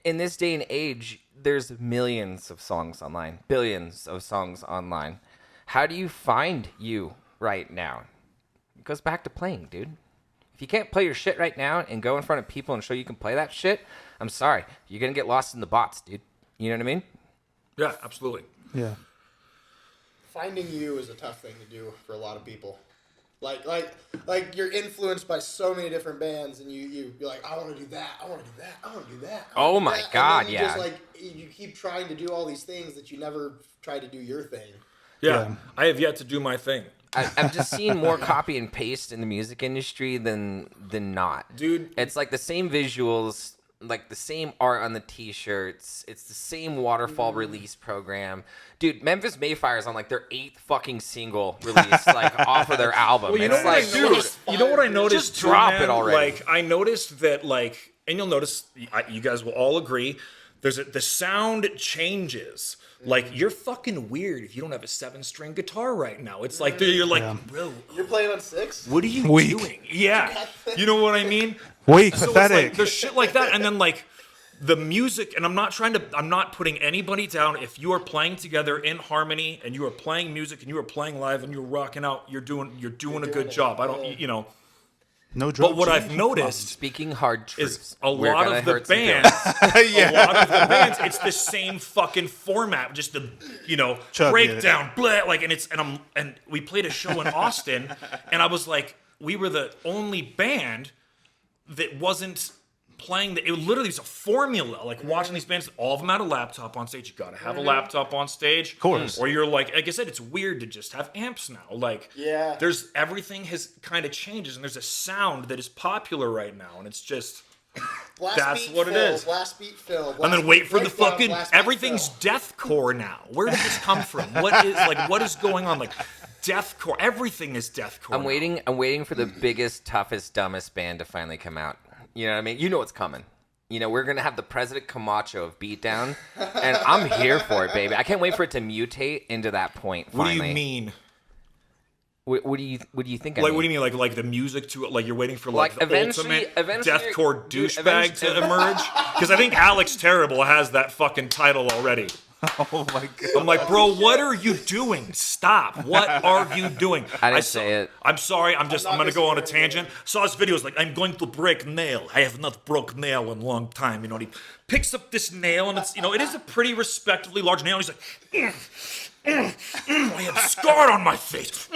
in this day and age, there's millions of songs online, billions of songs online. How do you find you right now? It goes back to playing, dude. If you can't play your shit right now and go in front of people and show you can play that shit, I'm sorry. You're going to get lost in the bots, dude. You know what I mean? Yeah, absolutely. Yeah. Finding you is a tough thing to do for a lot of people. Like you're influenced by so many different bands, and you're like, I want to do that, I want to do that, I want to do that. Oh my God, and then you yeah. just like you keep trying to do all these things that you never try to do your thing. Yeah, I have yet to do my thing. I've just seen more copy and paste in the music industry than not. Dude. It's like the same visuals, like the same art on the t-shirts. It's the same waterfall release program. Dude, Memphis Mayfire's on like their 8th fucking single release, like off of their album. Well, you It's know what like, I noticed? You know what I noticed? just drop too, it man? already. Like, I noticed that, like, and you'll notice, you guys will all agree, the sound changes. Like, you're fucking weird if you don't have a 7-string guitar right now. It's like, you're like, bro, You're playing on 6? what are you Weak. doing? Yeah. You know what I mean? Weak, So pathetic. it's like, there's shit like that. And then, like, the music, and I'm not putting anybody down. If you are playing together in harmony and you are playing music and you are playing live and you're rocking out, you're doing a good job. I don't, you know. No drugs. But what I've noticed speaking hard truths. is a we're lot gonna of the hurt some bands, feelings. a lot of the bands, it's the same fucking format, just the Chug breakdown, blah, like, and we played a show in Austin, and I was like, we were the only band that wasn't playing it literally was a formula. Like watching these bands, all of them had a laptop on stage. You gotta have a laptop on stage, of course. Or you're like I said, it's weird to just have amps now. Like, there's everything has kind of changes, and there's a sound that is popular right now, and it's just that's what it is. Blast beat fill. And then wait for the breakdown, fucking blast beat everything's fill. deathcore now. Where did this come from? What is going on? Like deathcore, everything is deathcore. I'm waiting for the biggest, toughest, dumbest band to finally come out. You know what I mean? You know what's coming. You know, we're going to have the President Camacho of Beatdown, and I'm here for it, baby. I can't wait for it to mutate into that point finally. What do you mean? What do you think? Like, what do you mean? Like the music to it? Like you're waiting for Like, the eventually- ultimate deathcore dude, douchebag to emerge? Because I think Alex Terrible has that fucking title already. Oh my god. I'm like, bro, what are you doing? Stop. What are you doing? I didn't say it. I'm sorry. I'm gonna go on a disagreeing. tangent. Saw his videos like, I'm going to break nail. I have not broke nail in a long time. You know, and he picks up this nail, and it's, you know, it is a pretty respectively large nail. And he's like, I have scar on my face.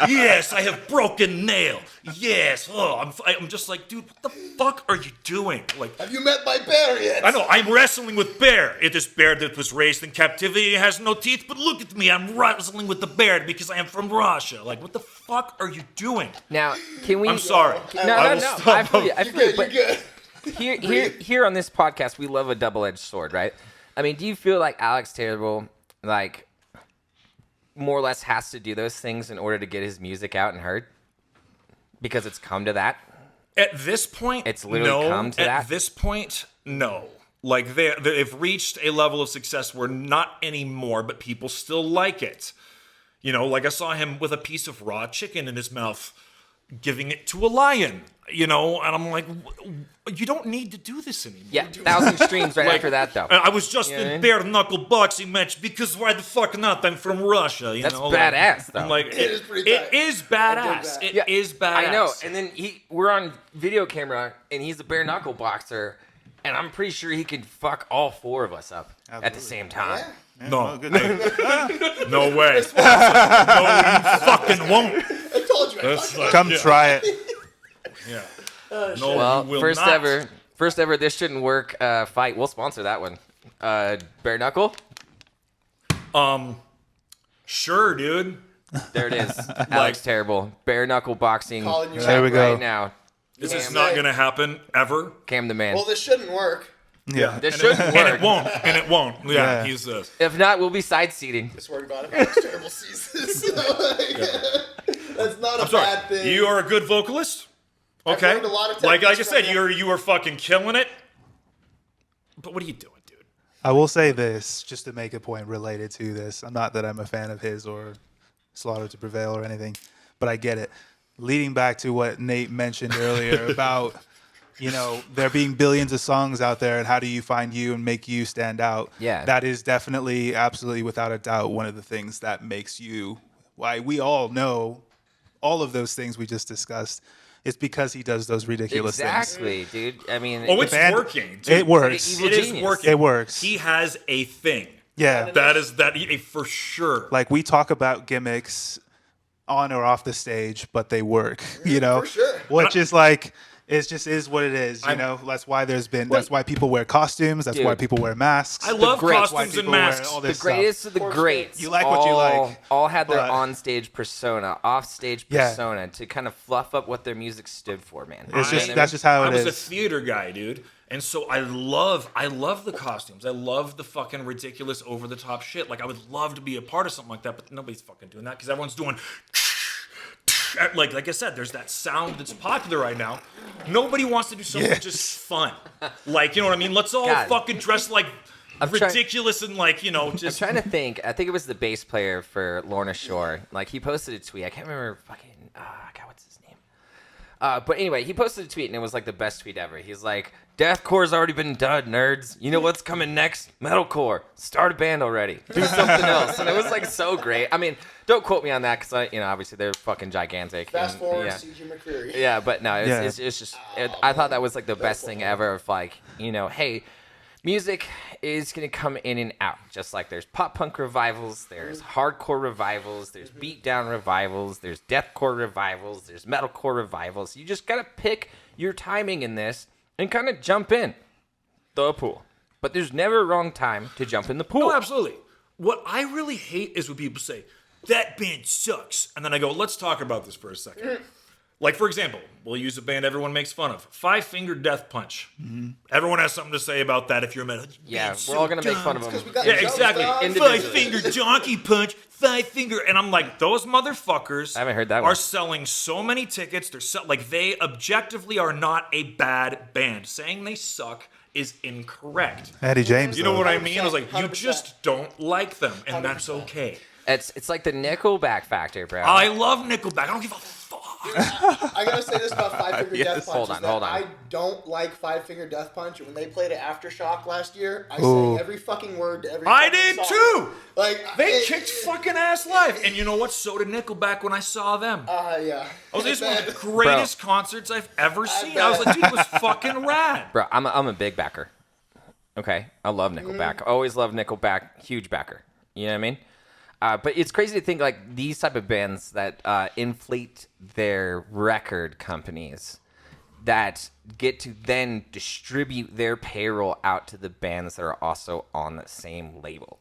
Yes, I have broken nail. Yes. Oh, I'm just like, dude, what the fuck are you doing? Like, Have you met my bear yet? I know, I'm wrestling with bear. It is bear that was raised in captivity, has no teeth, but look at me, I'm wrestling with the bear because I am from Russia. Like, what the fuck are you doing? Now, can we? I'm sorry. No. Stop. I feel you. I feel you. You're But good. here on this podcast, we love a double-edged sword, right? I mean, do you feel like Alex Terrible, like, more or less has to do those things in order to get his music out and heard? Because it's come to that? At this point, It's literally no. come to At that? this point, no. Like, they've reached a level of success where not anymore, but people still like it. You know, like I saw him with a piece of raw chicken in his mouth giving it to a lion, you know, and I'm like, you don't need to do this anymore. Yeah, 1,000 streams right after that, though. I was just You know what I in mean? bare knuckle boxing match because why the fuck not? I'm from Russia, you That's know. badass, though. I'm like, It is pretty it tight. is badass. I dig It is badass. I know. And then we're on video camera, and he's a bare knuckle boxer, and I'm pretty sure he could fuck all 4 of us up at the same time. Yeah. No, good. no way. No, you fucking won't. I told you. That's like, Come yeah. try it. Yeah. No, Well, you will first not. ever, this shouldn't work fight. We'll sponsor that one. Bare knuckle. Sure, dude. There it is. Alex Terrible. Bare knuckle boxing. Calling you There out. we go. Right now. This is not gonna happen ever. Cam the man. Well, this shouldn't work. Yeah. This shouldn't And work. it won't. And it won't. Yeah, Yeah. he's this. If not, we'll be side seating. I swear to God, if Alex Terrible sees this, that's not a I'm sorry. bad thing. You are a good vocalist. Okay. learned a lot of like I techniques said, from you. you are fucking killing it. But what are you doing, dude? I will say this, just to make a point related to this. Not that I'm a fan of his or Slaughter to Prevail or anything, but I get it. Leading back to what Nate mentioned earlier about, you know, there being billions of songs out there and how do you find you and make you stand out? Yeah. That is definitely, absolutely, without a doubt, one of the things that makes you, why we all know all of those things we just discussed. It's because he does those ridiculous things. Exactly, dude. I mean, Oh, it's band- working. Dude. It works. Evil It is genius. working. It works. He has a thing. Yeah. That is for sure. Like, we talk about gimmicks on or off the stage, but they work, you know? For sure. Which is like, it just is what it is, you know? That's why that's why people wear costumes. That's why Dude. people wear masks. I love great- That's why costumes and people wear masks. all the this greatest of the Of course, greats. You like what you like, All had their but- on-stage persona, off-stage Yeah. persona to kind of fluff up what their music stood for, man. It's You just know what that's just how I it was a is. theater guy, dude. And so I love the costumes. I love the fucking ridiculous over the top shit. Like I would love to be a part of something like that, but nobody's fucking doing that because everyone's doing like I said, there's that sound that's popular right now. Nobody wants to do something Yes. just fun. Like, you know what I mean? Let's all God. fucking dress like I'm trying- ridiculous and like, you know, I'm just trying to think. I think it was the bass player for Lorna Shore. Like he posted a tweet. I can't remember fucking. God, what's his name? But anyway, he posted a tweet and it was like the best tweet ever. He's like, "Deathcore's already been done, nerds. You know what's coming next? Metalcore. Start a band already. Do something else." And it was like so great. I mean, don't quote me on that because obviously they're fucking gigantic. Fast and, forward, yeah. C.G. McCreary. Yeah, but no, Yeah. it's just. I thought that was like the best thing ever. Of like, hey, music is gonna come in and out. Just like there's pop punk revivals, there's hardcore revivals, there's beatdown revivals, there's deathcore revivals, there's metalcore revivals. You just gotta pick your timing in this and kind of jump in the pool. But there's never a wrong time to jump in the pool. No, absolutely. What I really hate is when people say, that band sucks. And then I go, let's talk about this for a second. Like, for example, we'll use a band everyone makes fun of. Five Finger Death Punch. Everyone has something to say about that if you're a metal. Yeah, Band's we're all gonna so make fun of dumb. them. We got Yeah, Joe's exactly. dog. Individually. Five Finger Donkey Punch, Five Finger. And I'm like, those motherfuckers I haven't heard that are one. selling so many tickets. Like, they objectively are not a bad band. Saying they suck is incorrect. Eddie James. You know though. what I mean? I was like, you 100%. just don't like them, and that's 100%. okay. It's like the Nickelback factor, bro. I love Nickelback. I don't give a fuck. I gotta say this about Five Finger Yes. Death Punch. Hold is on, that hold on. I don't like Five Finger Death Punch. When they played at Aftershock last year, I Ooh. sang every fucking word to every I fucking did song. too. Like They kicked fucking ass live, and you know what? So did Nickelback when I saw them. Yeah. I was like, this is one of the Bet. greatest concerts I've ever seen. I was like, dude, it was fucking rad. Bro, I'm a big backer. Okay, I love Nickelback. Always loved Nickelback. Huge backer. You know what I mean? But it's crazy to think like these type of bands that inflate their record companies that get to then distribute their payroll out to the bands that are also on the same label.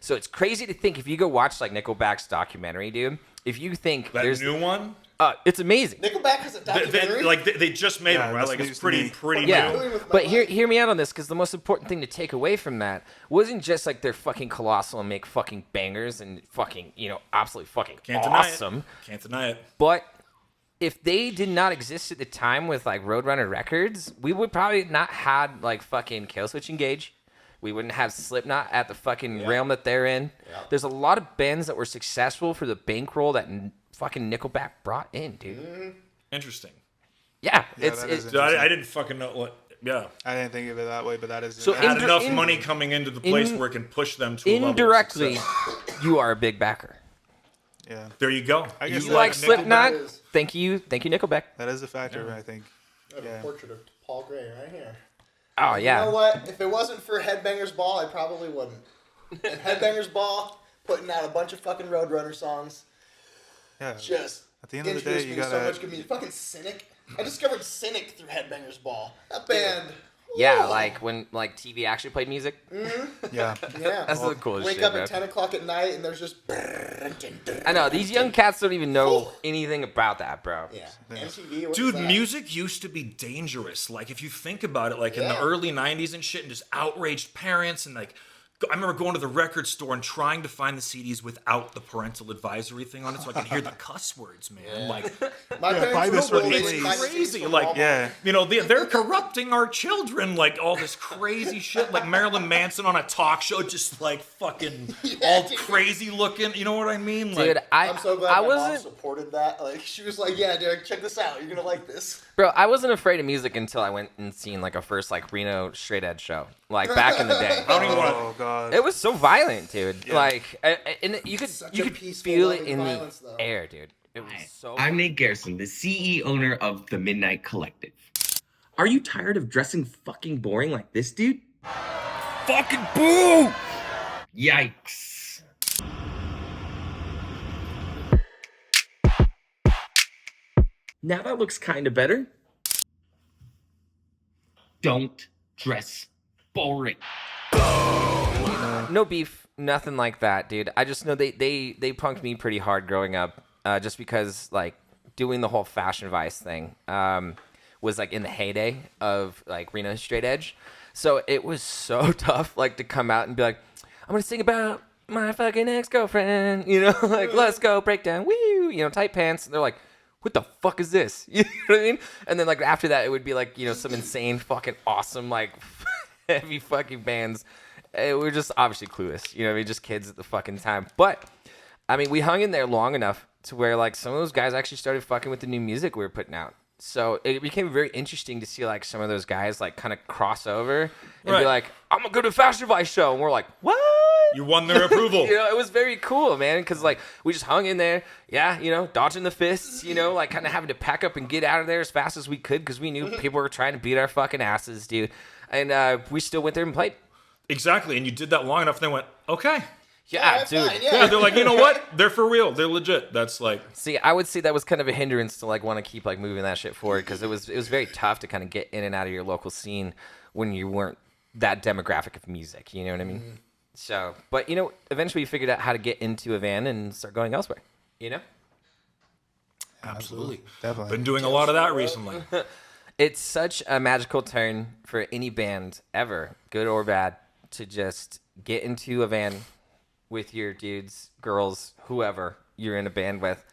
So it's crazy to think if you go watch like Nickelback's documentary, dude. If you think That there's new one, it's amazing. Nickelback has a documentary. they just made Yeah, one, right? that's Like news it's to pretty me. pretty Yeah, new. doing with my but life? hear me out on this because the most important thing to take away from that wasn't just like they're fucking colossal and make fucking bangers and fucking absolutely fucking Can't deny awesome. it. Can't deny it. But if they did not exist at the time with like Roadrunner Records, we would probably not had like fucking Killswitch Engage. We wouldn't have Slipknot at the fucking realm that they're in. There's a lot of bands that were successful for the bankroll that fucking Nickelback brought in, dude. Interesting. Yeah, Yeah, it's that is Dude, I didn't fucking know what. Yeah. I didn't think of it that way, but that is. So Had Indi- enough in- money coming into the place where it can push them to a level of indirectly, success. you are a big backer. yeah, There you go. I guess You Yeah, like Nickelback? Slipknot? is. Thank you, Nickelback. that is a factor. I think. I have Yeah. a portrait of Paul Gray right here. Oh yeah. You know what? If it wasn't for Headbangers Ball, I probably wouldn't. And Headbangers Ball, putting out a bunch of fucking Roadrunner songs, Yeah. just At the end of the day, introduced you me to so gotta. much good music. Fucking Cynic. I discovered Cynic through Headbangers Ball. That band. Yeah, whoa. like when like TV actually played music. Yeah. Yeah. That's the coolest Wake shit, up bro. at 10 o'clock at night and there's just. I know these young cats don't even know anything about that, bro. Yeah. MTV. What Dude, is that? music used to be dangerous. Like, if you think about it, like in the Yeah. early 90s and shit, and just outraged parents, and like, I remember going to the record store and trying to find the CDs without the parental advisory thing on it so I could hear the cuss words, man. Like, My Yeah, buy parents this were for me, willing to please. buy the Crazy, CDs from like, Walmart. Yeah. you know, they're corrupting our children, like all this crazy shit, like Marilyn Manson on a talk show, just like fucking all dude. crazy looking. You know what I mean? Like, Dude, I'm so glad I my mom wasn't, supported that. Like, she was like, yeah, Derek, check this out. You're going to like this. bro. I wasn't afraid of music until I went and seen like a first like Reno straight edge show, like back in the day. I don't even want Oh god. It was so violent, dude. Like, and you could Such you a could peaceful, feel it loving in violence, the though. air, dude. It was so. I'm Nate Garrison, the CEO owner of the Midnight Collective. Are you tired of dressing fucking boring like this dude? fucking boo. Yikes. Now that looks kind of better. Don't dress boring. No beef, nothing like that, dude. I just know they punked me pretty hard growing up, just because like doing the whole fashion vice thing was like in the heyday of like Reno straight edge, so it was so tough like to come out and be like, I'm gonna sing about my fucking ex-girlfriend, you know, like let's go break down, woo, you know, tight pants. And they're like, what the fuck is this? You know what I mean? And then like after that, it would be like, you know, some insane fucking awesome like heavy fucking bands. We're just obviously clueless, you know what I mean? Just kids at the fucking time. But I mean, we hung in there long enough to where like some of those guys actually started fucking with the new music we were putting out. So it became very interesting to see like some of those guys like kind of cross over and be Right. like, I'm gonna go to a Fashion Vice show, and we're like, what? you won their approval. You know, it was very cool, man, because like we just hung in there, yeah, you know, dodging the fists, you know, like kind of having to pack up and get out of there as fast as we could because we knew people were trying to beat our fucking asses, dude. And we still went there and played. Exactly, and you did that long enough, and they went, okay. Yeah, that's dude. fine, Yeah, they're like, you know what? They're for real. They're legit. That's like, See, I would say that was kind of a hindrance to like want to keep like moving that shit forward because it was very tough to kind of get in and out of your local scene when you weren't that demographic of music. You know what I mean? So, but you know, eventually we figured out how to get into a van and start going elsewhere. You know, absolutely. Definitely. Been doing a lot of that recently. it's such a magical turn for any band ever, good or bad, to just get into a van with your dudes, girls, whoever you're in a band with,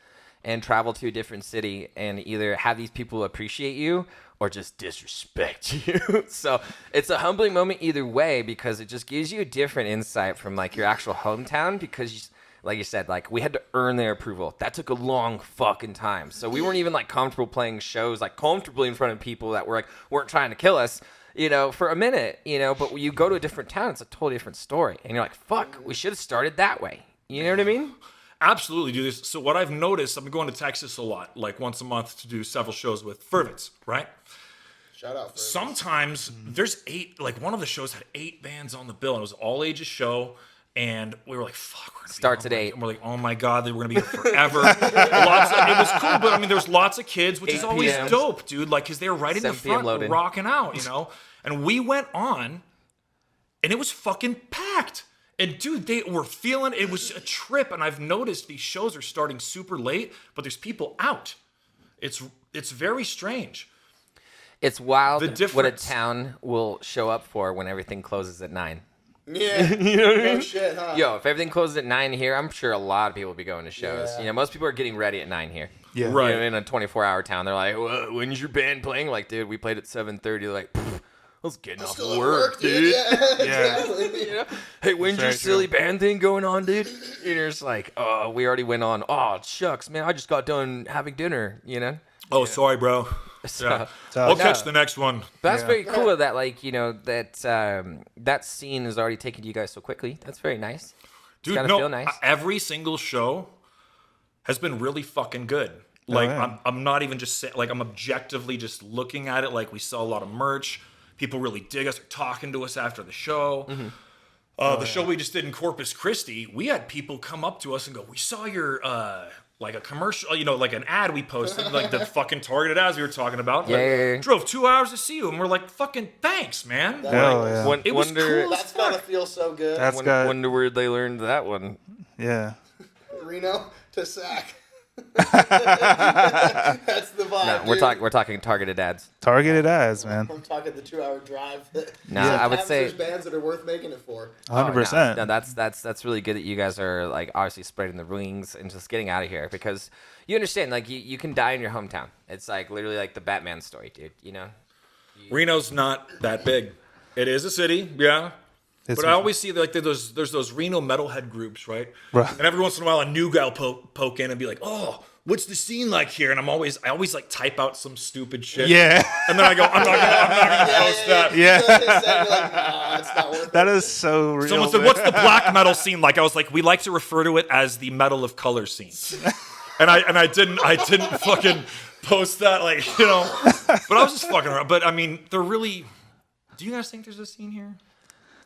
and travel to a different city and either have these people appreciate you or just disrespect you. So it's a humbling moment either way because it just gives you a different insight from like your actual hometown because you, like you said, like we had to earn their approval. That took a long fucking time. So we weren't even like comfortable playing shows like comfortably in front of people that were like weren't trying to kill us, you know, for a minute, you know, but when you go to a different town, it's a totally different story. And you're like, fuck, we should have started that way. You know what I mean? Absolutely do this. So what I've noticed, I've been going to Texas a lot, like once a month to do several shows with Fervents, right? Shout out for Sometimes there's 8, like one of the shows had 8 bands on the bill, and it was an all ages show. And we were like, fuck, we're gonna Starts be at 8. And we're like, oh my God, they were going to be here forever. It was cool, but I mean, there's lots of kids, which is 8 always p.m. dope, dude. Like, because they were right in the 7 p.m. front, loaded. rocking out, you know? And we went on, and it was fucking packed. And dude, they were feeling it was a trip. And I've noticed these shows are starting super late, but there's people out. It's very strange. It's wild The what a difference- town will show up for when everything closes at 9. Yeah. You know what I mean? No shit, huh? Yo, if everything closes at 9 here, I'm sure a lot of people will be going to shows. Yeah. You know, most people are getting ready at 9 here. Yeah. Right. You know, in a 24-hour town, they're like, well, when's your band playing? Like, dude, we played at 7:30. They're like, I was getting off Still at work, dude. Yeah, Yeah. exactly. You know? Hey, when's your Very silly true. band thing going on, dude? And you're just like, oh, we already went on. Oh, shucks, man, I just got done having dinner, you know? Oh, sorry, bro. So, Yeah. So- I'll No. catch the next one. That's Yeah. very cool that like that scene has already taken you guys so quickly. That's very nice. Dude, gotta no, feel nice. every single show has been really fucking good. Like, yeah. I'm not even just saying, like, I'm objectively just looking at it. Like, we sell a lot of merch. People really dig us. They're talking to us after the show. The show we just did in Corpus Christi, we had people come up to us and go, we saw your, like a commercial, like an ad we posted, like the fucking targeted ads we were talking about. Yeah, Like, yeah, yeah. Drove 2 hours to see you. And we're like, fucking thanks, man. Hell Like, yeah. it was Wonder, cool as That's gotta fuck. feel so good. That's got wonder where they learned that one. yeah. Reno to Sac. That's the vibe. No, dude. we're talking targeted ads. Targeted ads, man. I'm talking the 2-hour drive. No, I would say- there's bands that are worth making it for. 100%. No, that's really good that you guys are like obviously spreading the wings and just getting out of here because you understand like you can die in your hometown. It's like literally like the Batman story, dude. You know. Reno's not that big. It is a city, yeah. It's- But I always see like there's those Reno metalhead groups, right? Right. And every once in a while, a new guy will poke in and be like, "Oh, what's the scene like here?" And I always like type out some stupid shit. Yeah. And then I go, "I'm not gonna post that." Yeah. You're like, nah, it's not worth That it. is so real. Someone said, man. "What's the black metal scene like?" I was like, "We like to refer to it as the metal of color scene." And I didn't fucking post that, like, But I was just fucking around. But I mean, they're really. Do you guys think there's a scene here?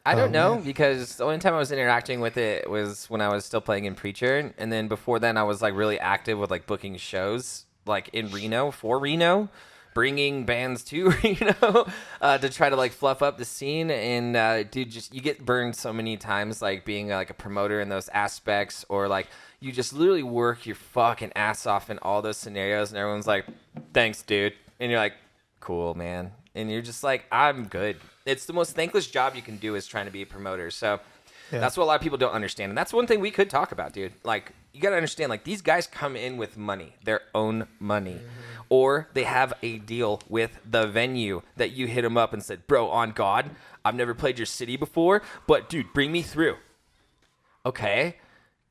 I don't know because the only time I was interacting with it was when I was still playing in Preacher, and then before then I was like really active with like booking shows like in Reno for Reno, bringing bands to Reno to try to like fluff up the scene. And dude, just you get burned so many times like being like a promoter in those aspects, or like you just literally work your fucking ass off in all those scenarios, and everyone's like, "Thanks, dude," and you're like, "Cool, man." And you're just like, I'm good. It's the most thankless job you can do is trying to be a promoter. So that's what a lot of people don't understand. And that's one thing we could talk about, dude. Like, you got to understand, like, these guys come in with money, their own money. Or they have a deal with the venue that you hit them up and said, bro, on God, I've never played your city before, but, dude, bring me through. Okay.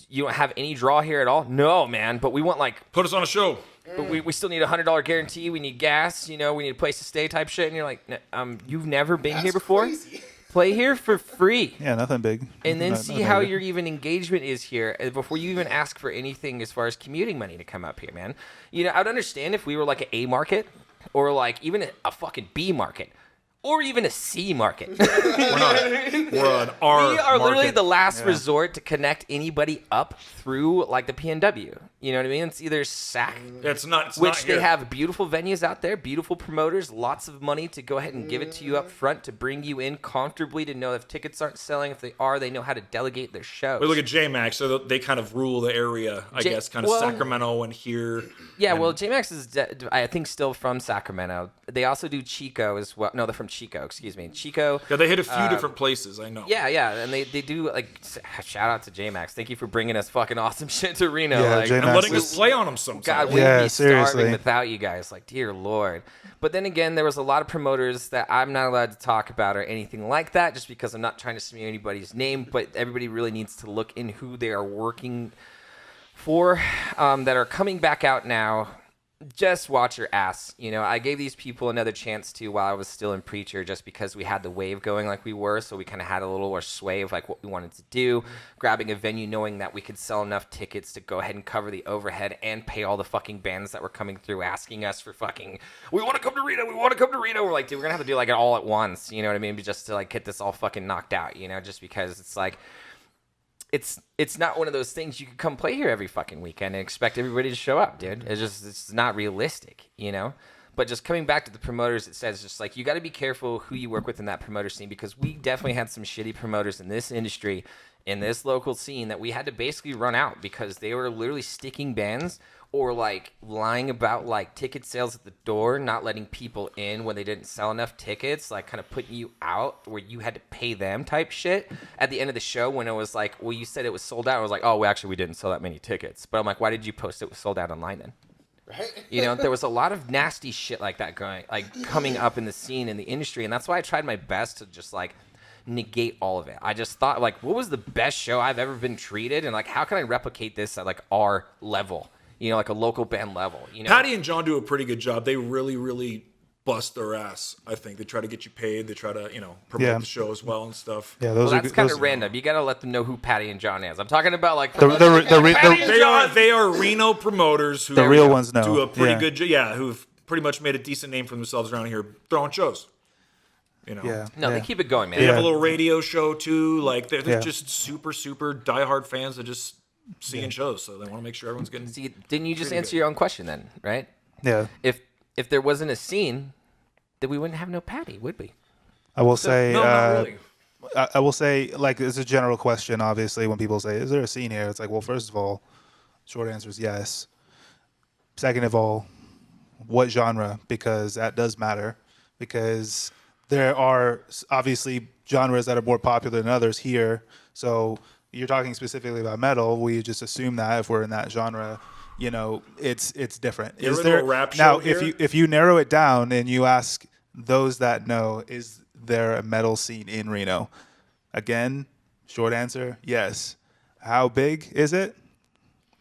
You don't have any draw here at all? No, man. But we want, like, Put us on a show. but we still need a $100 guarantee. We need gas. We need a place to stay type shit. And you're like, you've never been here before? Crazy. Play here for free. Yeah, nothing big. And then No- see nothing how big. your even engagement is here before you even ask for anything as far as commuting money to come up here, man. I'd understand if we were like an A market or like even a fucking B market. Or even a C market. We're an R. We are literally market. the last resort to connect anybody up through like the PNW. You know what I mean? It's either SAC, It's not. which they here. have beautiful venues out there, beautiful promoters, lots of money to go ahead and give it to you up front to bring you in comfortably to know if tickets aren't selling. If they are, they know how to delegate their shows. We look at JMax, so they kind of rule the area, I guess, kind of well- Sacramento and here. Yeah, and- well, JMax is, I think, still from Sacramento. They also do Chico as well. No, they're from Chico, excuse me. Chico. Yeah, they hit a few different places, I know. Yeah, and they do, like, shout out to JMax. Thank you for bringing us fucking awesome shit to Reno. Yeah, like, J-Max And letting is- us play on them sometimes. God, we'd Yeah, be starving seriously. without you guys. Like, dear Lord. But then again, there was a lot of promoters that I'm not allowed to talk about or anything like that just because I'm not trying to smear anybody's name. But everybody really needs to look in who they are working for that are coming back out now. Just watch your ass. I gave these people another chance to while I was still in Preacher just because we had the wave going like we were. So we kind of had a little more sway of like what we wanted to do. Grabbing a venue knowing that we could sell enough tickets to go ahead and cover the overhead and pay all the fucking bands that were coming through asking us for fucking, we want to come to Reno. We want to come to Reno. We're like, dude, we're going to have to do like it all at once. You know what I mean? Just to like get this all fucking knocked out, just because it's like, it's not one of those things you could come play here every fucking weekend and expect everybody to show up, dude. It's not realistic, But just coming back to the promoters, it says just like you got to be careful who you work with in that promoter scene because we definitely had some shitty promoters in this industry, in this local scene that we had to basically run out because they were literally sticking bands or like lying about like ticket sales at the door, not letting people in when they didn't sell enough tickets, like kind of putting you out where you had to pay them type shit at the end of the show when it was like, well, you said it was sold out. I was like, oh, well, actually, we didn't sell that many tickets. But I'm like, why did you post it was sold out online then? Right? There was a lot of nasty shit like that coming up in the scene in the industry. And that's why I tried my best to just like negate all of it. I just thought like, what was the best show I've ever been treated? And like, how can I replicate this at like our level? like a local band level. Patty and John do a pretty good job. They really, really bust their ass. I think they try to get you paid. They try to, promote the show as well and stuff. Yeah, Well, those are that's kind of random. You got to let them know who Patty and John is. I'm talking about like They are Reno promoters who The real ones know. do a pretty Yeah. good who've pretty much made a decent name for themselves around here throwing shows. Yeah. No, they keep it going, man. They have a Yeah. little radio show too. Like they're Yeah. just super, super diehard fans that just seeing shows, so they want to make sure everyone's getting. See, didn't you just Pretty answer good. your own question then, right? Yeah. If there wasn't a scene, then we wouldn't have no Patty, would we? I will say. No, not really. I will say, like, it's a general question. Obviously, when people say, "Is there a scene here?" It's like, well, first of all, short answer is yes. Second of all, what genre? Because that does matter. Because there are obviously genres that are more popular than others here. So you're talking specifically about metal. We just assume that if we're in that genre, it's different. Is Is there there a rap now? show here? If you narrow it down and you ask those that know, is there a metal scene in Reno? Again, short answer, yes. How big is it?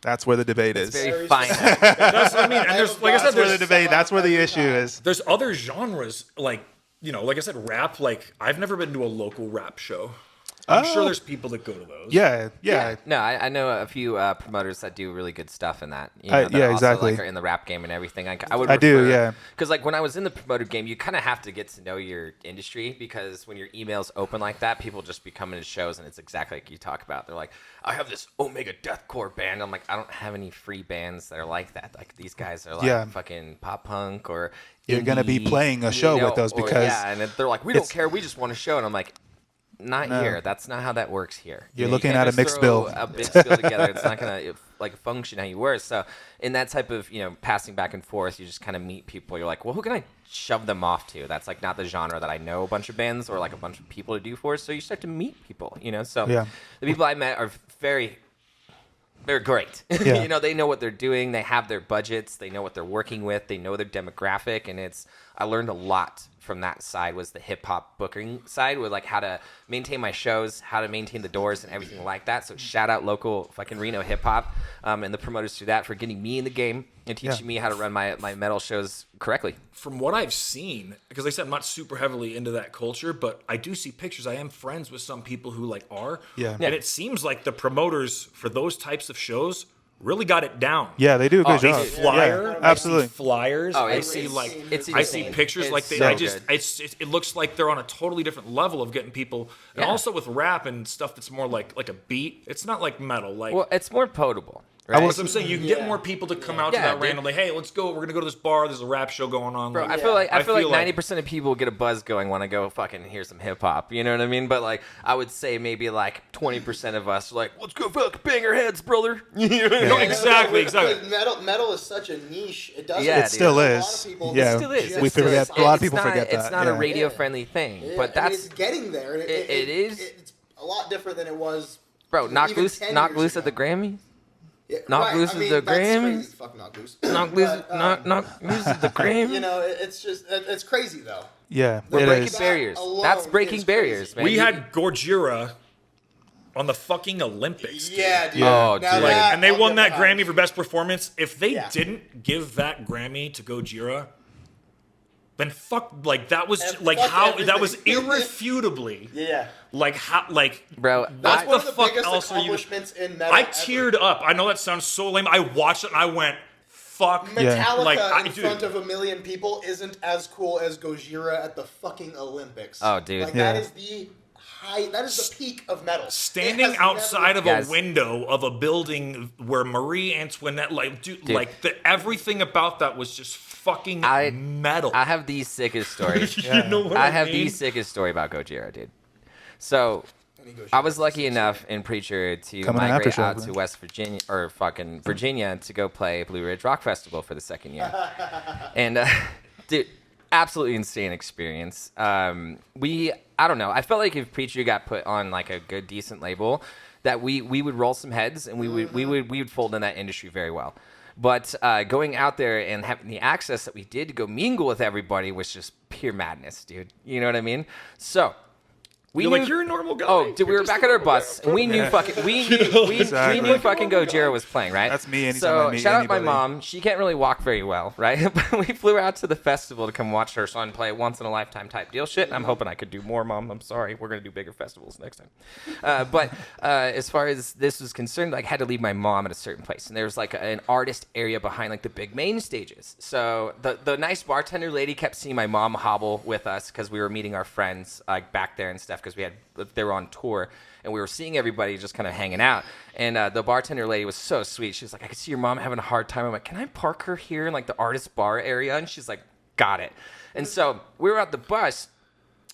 That's where the debate is. Very fine. That's what I mean. And there's, like I said, That's where the there's, debate. That's where the issue is. there's other genres like like I said, rap. Like I've never been to a local rap show. I'm sure there's people that go to those. Yeah. No, I know a few promoters that do really good stuff in that. Yeah, that also, exactly. Like, are in the rap game and everything. I would. I do, yeah. Because like when I was in the promoter game, you kind of have to get to know your industry because when your email's open like that, people just be coming to shows and it's exactly like you talk about. They're like, I have this Omega deathcore band. I'm like, I don't have any free bands that are like that. Like these guys are like fucking pop punk or. You're gonna be indie, playing a show with those because and they're like, we don't care. We just want a show, and I'm like. Not here. That's not how that works here. You're You looking can't at a just mixed throw bill. A mixed bill together. It's not gonna function how you were. So in that type of passing back and forth, you just kind of meet people. You're like, well, who can I shove them off to? That's like not the genre that I know a bunch of bands or like a bunch of people to do for. So you start to meet people. So Yeah. the people I met are they're great. Yeah. They know what they're doing. They have their budgets. They know what they're working with. They know their demographic, and I learned a lot from that side. Was the hip hop booking side with like how to maintain my shows, how to maintain the doors, and everything like that. So shout out local fucking Reno hip hop and the promoters through that for getting me in the game and teaching me how to run my metal shows correctly. From what I've seen, because like I said, I'm not super heavily into that culture, but I do see pictures. I am friends with some people who are. Yeah. And it seems like the promoters for those types of shows really got it down. Yeah, they do a good They job. flyer, Yeah, absolutely. I see flyers. Oh, I it's see insane. It's I see insane. pictures It's like they. so I just good. it looks like they're on a totally different level of getting people, and Yeah. also with rap and stuff that's more like a beat. It's not like metal. Like Well, it's more potable. I Right? will that's what I'm saying. You can get more people to come out to Yeah, that dude. randomly. Hey, let's go. We're gonna go to this bar. There's a rap show going on. Bro, Like, I feel like I feel like- 90% of people get a buzz going when I go fucking hear some hip hop. You know what I mean? But like I would say maybe like 20% of us are like, let's go fucking bang our heads, brother. No, exactly. Because Metal is such a niche. It doesn't. Yeah, It still a lot is. of people Yeah, It still is. we It still forget. is. A lot of It's people not- forget that. It's not a yeah. radio friendly thing, Yeah, but that's it's getting there. it is. It's a lot different than it was. bro. Knock even loose, 10 knock years loose at the ago. Grammys. Yeah, Knock loose at the that's crazy. Grammys? Fuck knock loose. Knock loose, But, knock loose at the Grammys. It's just it's crazy though. Yeah, We're it breaking is. barriers. alone That's breaking is barriers, crazy. man. we had Gojira on the fucking Olympics. Dude. Yeah, dude. Oh, Now dude. that And they I'll won get that behind. Grammy for best performance. If they Yeah. didn't give that Grammy to Gojira, then fuck, that was And like fuck how that was everything. irrefutably Yeah. Bro, That's what one the of the fuck biggest else are you? accomplishments in metal. I ever. teared up. I know that sounds so lame. I watched it and I went, fuck. Yeah. Metallica in dude, front of a million people isn't as cool as Gojira at the fucking Olympics. Oh, dude. Like, Yeah. that is the high. That is the peak of metal. It Standing has outside never- of Guys. a window of a building where Marie Antoinette, everything about that was just fucking metal. I have the sickest story. You know what I have mean? the sickest story about Gojira, dude. So, I was lucky enough in Preacher to Coming in migrate after out show, to man. West Virginia or fucking Virginia to go play Blue Ridge Rock Festival for the second year. And, dude, absolutely insane experience. I don't know. I felt like if Preacher got put on like a good, decent label, that we would roll some heads and we would fold in that industry very well. But going out there and having the access that we did to go mingle with everybody was just pure madness, dude. You know what I mean? So You're like, you're a normal guy. Oh, dude, we You're were just back a at our normal guy. bus, and we knew fucking we Exactly. knew fucking Gojira was playing, right? That's me anytime So I meet shout out anybody. my mom. She can't really walk very well, right? But we flew out to the festival to come watch her son play once in a lifetime type deal shit. And I'm hoping I could do more, Mom. I'm sorry. We're gonna do bigger festivals next time. But as far as this was concerned, like, I had to leave my mom at a certain place, and there was like an artist area behind like the big main stages. So the nice bartender lady kept seeing my mom hobble with us because we were meeting our friends like back there and stuff because they were on tour. And we were seeing everybody just kind of hanging out. And the bartender lady was so sweet. She was like, I could see your mom having a hard time. I'm like, can I park her here in like the artist bar area? And she's like, got it. And so we were at the bus.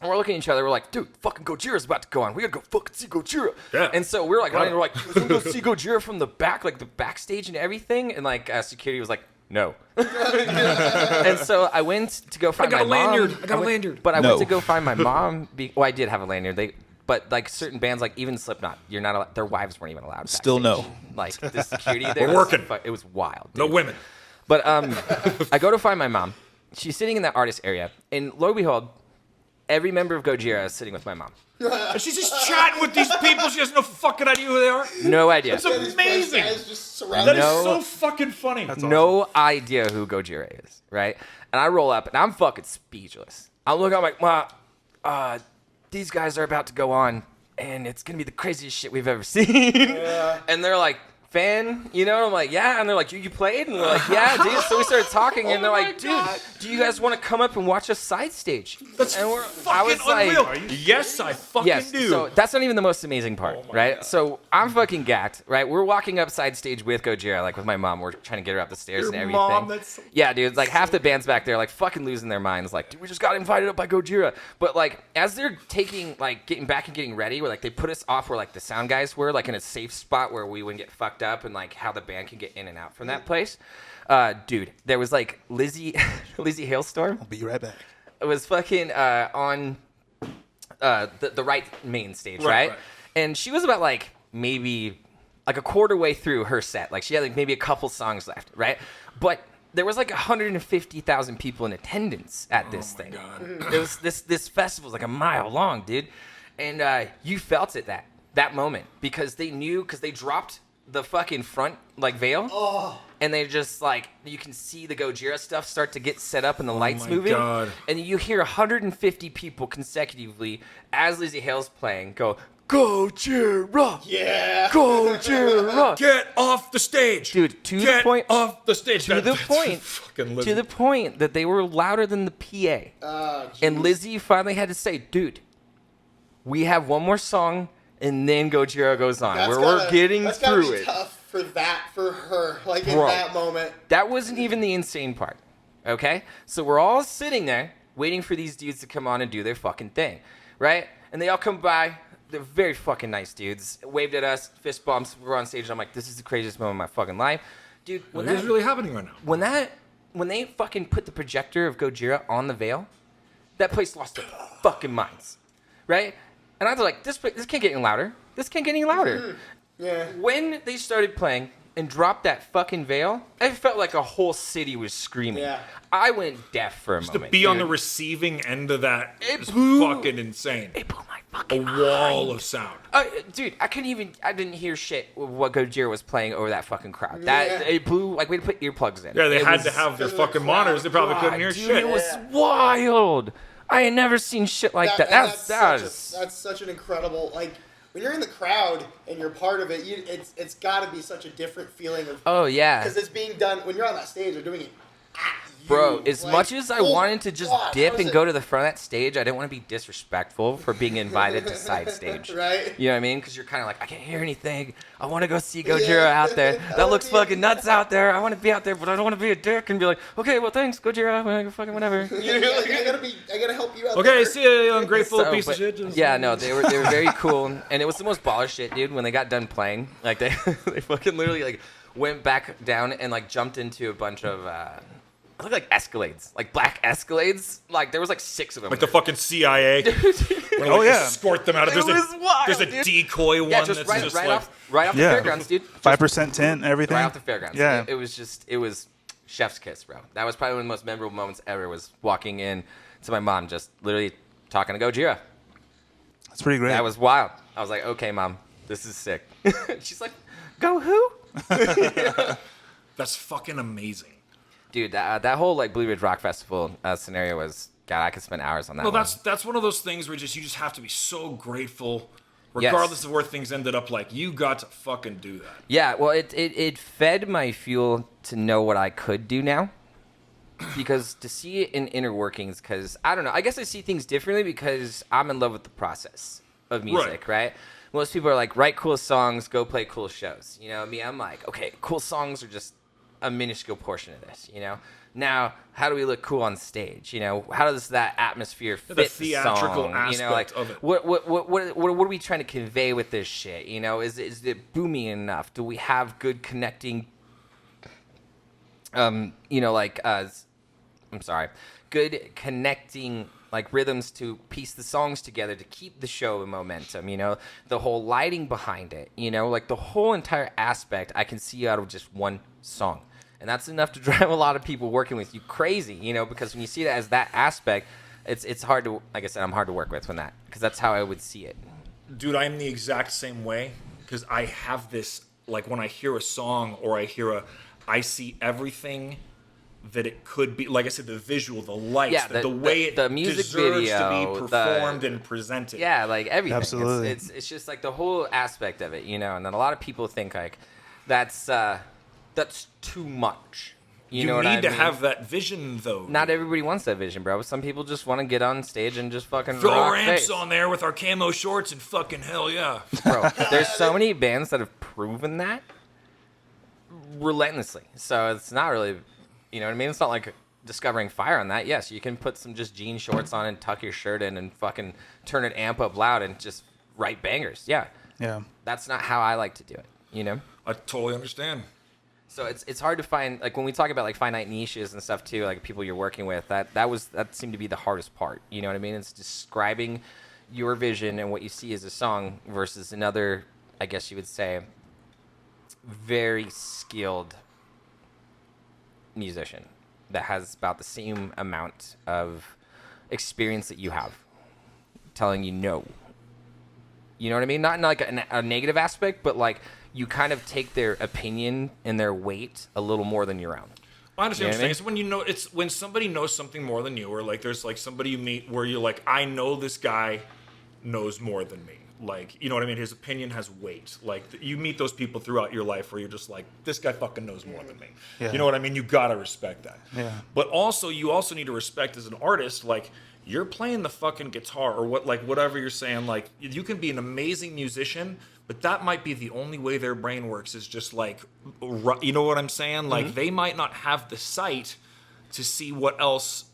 And we're looking at each other. We're like, dude, fucking Gojira's about to go on. We gotta go fucking see Gojira. Yeah. And so we were like, running. We're like, let's go see Gojira from the back, like the backstage and everything. And like security was like, no. And so I went to go find my mom. I got a lanyard. But I No. went to go find my mom. Well, I did have a lanyard. But like certain bands, like even Slipknot, you're not allowed, their wives weren't even allowed. Still backstage. no. Like the security there. We're was working. It was wild. No dude. women. But I go to find my mom. She's sitting in that artist area, and lo and behold, every member of Gojira is sitting with my mom. And she's just chatting with these people. She has no fucking idea who they are. No idea. That's amazing. Guys just That surrounded. is No. so fucking funny. No idea who Gojira is, right? And I roll up, and I'm fucking speechless. I'm looking, I'm like, Ma, these guys are about to go on, and it's gonna be the craziest shit we've ever seen. Yeah. And they're like, fan, you know? And I'm like, yeah. And they're like, you played? And we're like, yeah, dude. So we started talking, and they're like, dude, do you guys want to come up and watch us side stage? That's and fucking unreal. Yes, I fucking Yes, do. so that's not even the most amazing part, right? So I'm fucking gacked, right? We're walking up side stage with Gojira, like with my mom. We're trying to get her up the stairs Your and everything. mom, that's so yeah, dude. Like half the band's back there, like fucking losing their minds. Like, dude, we just got invited up by Gojira. But like, as they're getting back and getting ready, where like they put us off where like the sound guys were, like in a safe spot where we wouldn't get fucked up, and like how the band can get in and out from that place. Dude, there was like Lizzie Hailstorm. I'll be right back. It was fucking on the right main stage, right? Right. And she was about like maybe like a quarter way through her set. Like she had like maybe a couple songs left, right? But there was like 150,000 people in attendance at this thing. God. It was this festival was like a mile long, dude. And you felt it that moment because they dropped the fucking front like veil. And they just like you can see the Gojira stuff start to get set up and the lights my moving. God. And you hear 150 people consecutively as Lizzie Hale's playing go, Gojira! Yeah. Gojira! Get off the stage, Dude, to the Get point- off the stage. To the That's point, fucking to the point that they were louder than the PA. And Lizzie finally had to say, dude, we have one more song and then Gojira goes on. We're getting that's gotta through be it. tough for her, like in Bro. that moment. That wasn't even the insane part. Okay? So we're all sitting there waiting for these dudes to come on and do their fucking thing. Right? And they all come by. They're very fucking nice dudes. Waved at us, fist bumps. We're on stage and I'm like, this is the craziest moment of my fucking life. Dude, What is really happening right now? when they fucking put the projector of Gojira on the veil, that place lost their fucking minds. Right? And I was like, this can't get any louder. This can't get any louder. Yeah. When they started playing and dropped that fucking veil, it felt like a whole city was screaming. Yeah. I went deaf for a To moment. be on the dude. receiving end of that It is blew- fucking insane. It blew my A fucking wall mind. of sound. Dude, I didn't hear shit with what Gojira was playing over that fucking crowd. Yeah. It blew, like we had to put earplugs in. Yeah, they It had was- to have their Because of the fucking monitors. They probably God, couldn't hear dude, shit. It was Yeah. wild. I had never seen shit like that. And That's such an incredible, like, when you're in the crowd and you're part of it, it's got to be such a different feeling of, oh yeah. because it's being done when you're on that stage. They're doing it at you. Bro, as Like, much as I oh wanted to just God, dip how is and it- go to the front of that stage, I didn't want to be disrespectful for being invited to side stage. Right? You know what I mean? Because you're kind of like, I can't hear anything. I want to go see Gojira Yeah. out there. I That wanna looks be- fucking nuts out there. I want to be out there, but I don't want to be a dick and be like, okay, well, thanks, Gojira. Well, fucking whatever. I gotta help you out. Okay, there. see you, ungrateful So, piece of but- shit. Just- Yeah, no, they were very cool, and it was the most baller shit, dude. When they got done playing, like they they fucking literally like went back down and like jumped into a bunch of I look like Escalades, like black Escalades. Like there was like 6 of them. Like the fucking CIA. Oh, yeah. Escort them out. It There's was wild, there's a dude. decoy one yeah, just that's right, just right like. off the Yeah. fairgrounds, dude. Just 5% tint, everything. right off the fairgrounds. Yeah. It was chef's kiss, bro. That was probably one of the most memorable moments ever. Was walking in to my mom, just literally talking to Gojira. That's pretty great. That was wild. I was like, okay, Mom, this is sick. She's like, go who? That's fucking amazing. Dude, that whole like Blue Ridge Rock Festival scenario was, God, I could spend hours on that. Well, one. that's one of those things where you just have to be so grateful, regardless of where things ended up. Like, you got to fucking do that. Yeah, well, it fed my fuel to know what I could do now. Because to see it in inner workings, because I don't know, I guess I see things differently because I'm in love with the process of music, right? Most people are like, write cool songs, go play cool shows. You know, me, I'm like, okay, cool songs are just a minuscule portion of this, you know? Now, how do we look cool on stage? You know, how does that atmosphere fit The theatrical song? aspect You know, like, of it. what are we trying to convey with this shit? You know, is it boomy enough? Do we have good connecting, you know, like, good connecting like rhythms to piece the songs together to keep the show in momentum, you know, the whole lighting behind it, you know, like the whole entire aspect I can see out of just one song. And that's enough to drive a lot of people working with you crazy, you know, because when you see that as that aspect, it's hard to, like I said, I'm hard to work with when that, because that's how I would see it. Dude, I'm the exact same way, because I have this, like, when I hear a song or I see everything that it could be. Like I said, the visual, the lights, the way the it music deserves video, to be performed and presented. Yeah, like everything. Absolutely. It's just like the whole aspect of it, you know. And then a lot of people think like that's too much. You know what I need to mean? have that vision, though. Not everybody wants that vision, bro. Some people just want to get on stage and just fucking Throw rock our amps bass. on there with our camo shorts and fucking hell yeah. Bro, there's so many bands that have proven that relentlessly. So it's not really, you know what I mean? It's not like discovering fire on that. Yes, you can put some just jean shorts on and tuck your shirt in and fucking turn it amp up loud and just write bangers. Yeah. Yeah. That's not how I like to do it, you know? I totally understand. So it's hard to find, like when we talk about like finite niches and stuff too, like people you're working with, that seemed to be the hardest part. You know what I mean? It's describing your vision and what you see as a song versus another, I guess you would say, very skilled musician that has about the same amount of experience that you have telling you no. You know what I mean? Not in like a negative aspect, but like you kind of take their opinion and their weight a little more than your own. I understand You know what you're saying. what I mean? It's when you know, it's when somebody knows something more than you, or like there's like somebody you meet where you're like, I know this guy knows more than me. Like, you know what I mean? His opinion has weight. Like, you meet those people throughout your life where you're just like, this guy fucking knows more than me. Yeah. You know what I mean? You gotta respect that. Yeah. But also, you also need to respect as an artist, like, you're playing the fucking guitar or what, like, whatever you're saying. Like, you can be an amazing musician, but that might be the only way their brain works is just like, you know what I'm saying? Like, they might not have the sight to see what else,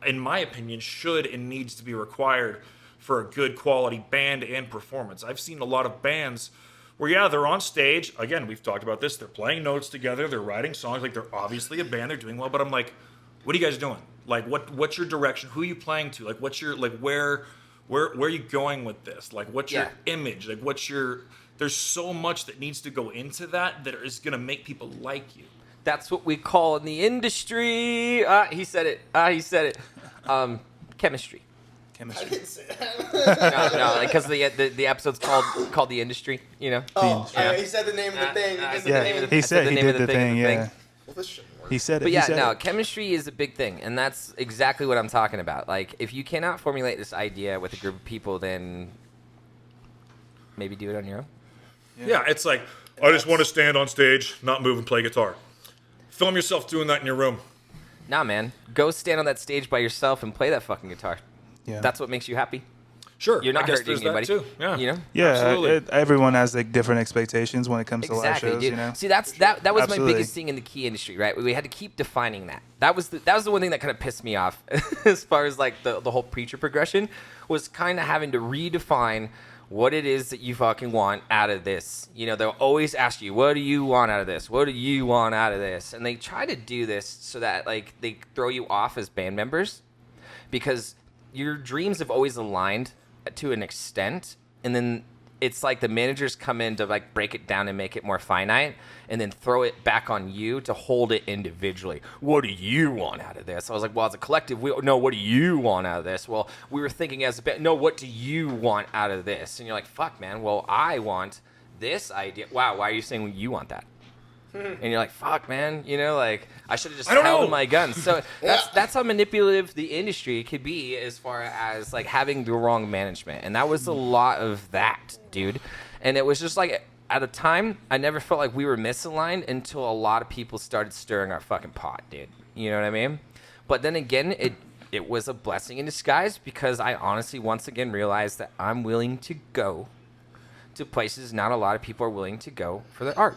in my opinion, should and needs to be required for a good quality band and performance. I've seen a lot of bands where, yeah, they're on stage. Again, we've talked about this. They're playing notes together. They're writing songs. Like, they're obviously a band. They're doing well. But I'm like, what are you guys doing? Like, what's your direction? Who are you playing to? Like, what's your, like, where are you going with this? Like, what's your image? Like, there's so much that needs to go into that is going to make people like you. That's what we call in the industry. He said it. Chemistry. I Chemistry. didn't say that. No, because the episode's called the industry. You know. Oh, Yeah. he said the name of the thing. I He said said the the name name of of the- He I said said the he name of did the the thing, thing. the thing. Yeah. Well, this shouldn't work. He said it. But he yeah, said no, it. chemistry is a big thing, and that's exactly what I'm talking about. Like, if you cannot formulate this idea with a group of people, then maybe do it on your own. Yeah, it's like, I just want to stand on stage, not move and play guitar. Film yourself doing that in your room. Nah, man, go stand on that stage by yourself and play that fucking guitar. Yeah. That's what makes you happy. Sure, You're not I guess hurting there's anybody. that too. Yeah, You know. Yeah, Absolutely. everyone has like different expectations when it comes to live Exactly, shows. dude. You know. See, that was my Absolutely. biggest thing in the key industry, right? We had to keep defining that. That was the one thing that kind of pissed me off, as far as like the whole preacher progression, was kind of having to redefine what it is that you fucking want out of this. You know, they'll always ask you, what do you want out of this? What do you want out of this? And they try to do this so that like they throw you off as band members, because your dreams have always aligned to an extent, and then it's like the managers come in to like break it down and make it more finite and then throw it back on you to hold it individually. What do you want out of this? I was like, well, as a collective, no, what do you want out of this? Well, we were thinking as a band, no, what do you want out of this? And you're like, fuck, man, well, I want this idea. Wow, why are you saying you want that? And you're like, fuck, man, you know, like, I should have just held my guns. So that's how manipulative the industry could be as far as, like, having the wrong management. And that was a lot of that, dude. And it was just, like, at a time, I never felt like we were misaligned until a lot of people started stirring our fucking pot, dude. You know what I mean? But then again, it was a blessing in disguise because I honestly, once again, realized that I'm willing to go to places not a lot of people are willing to go for their art.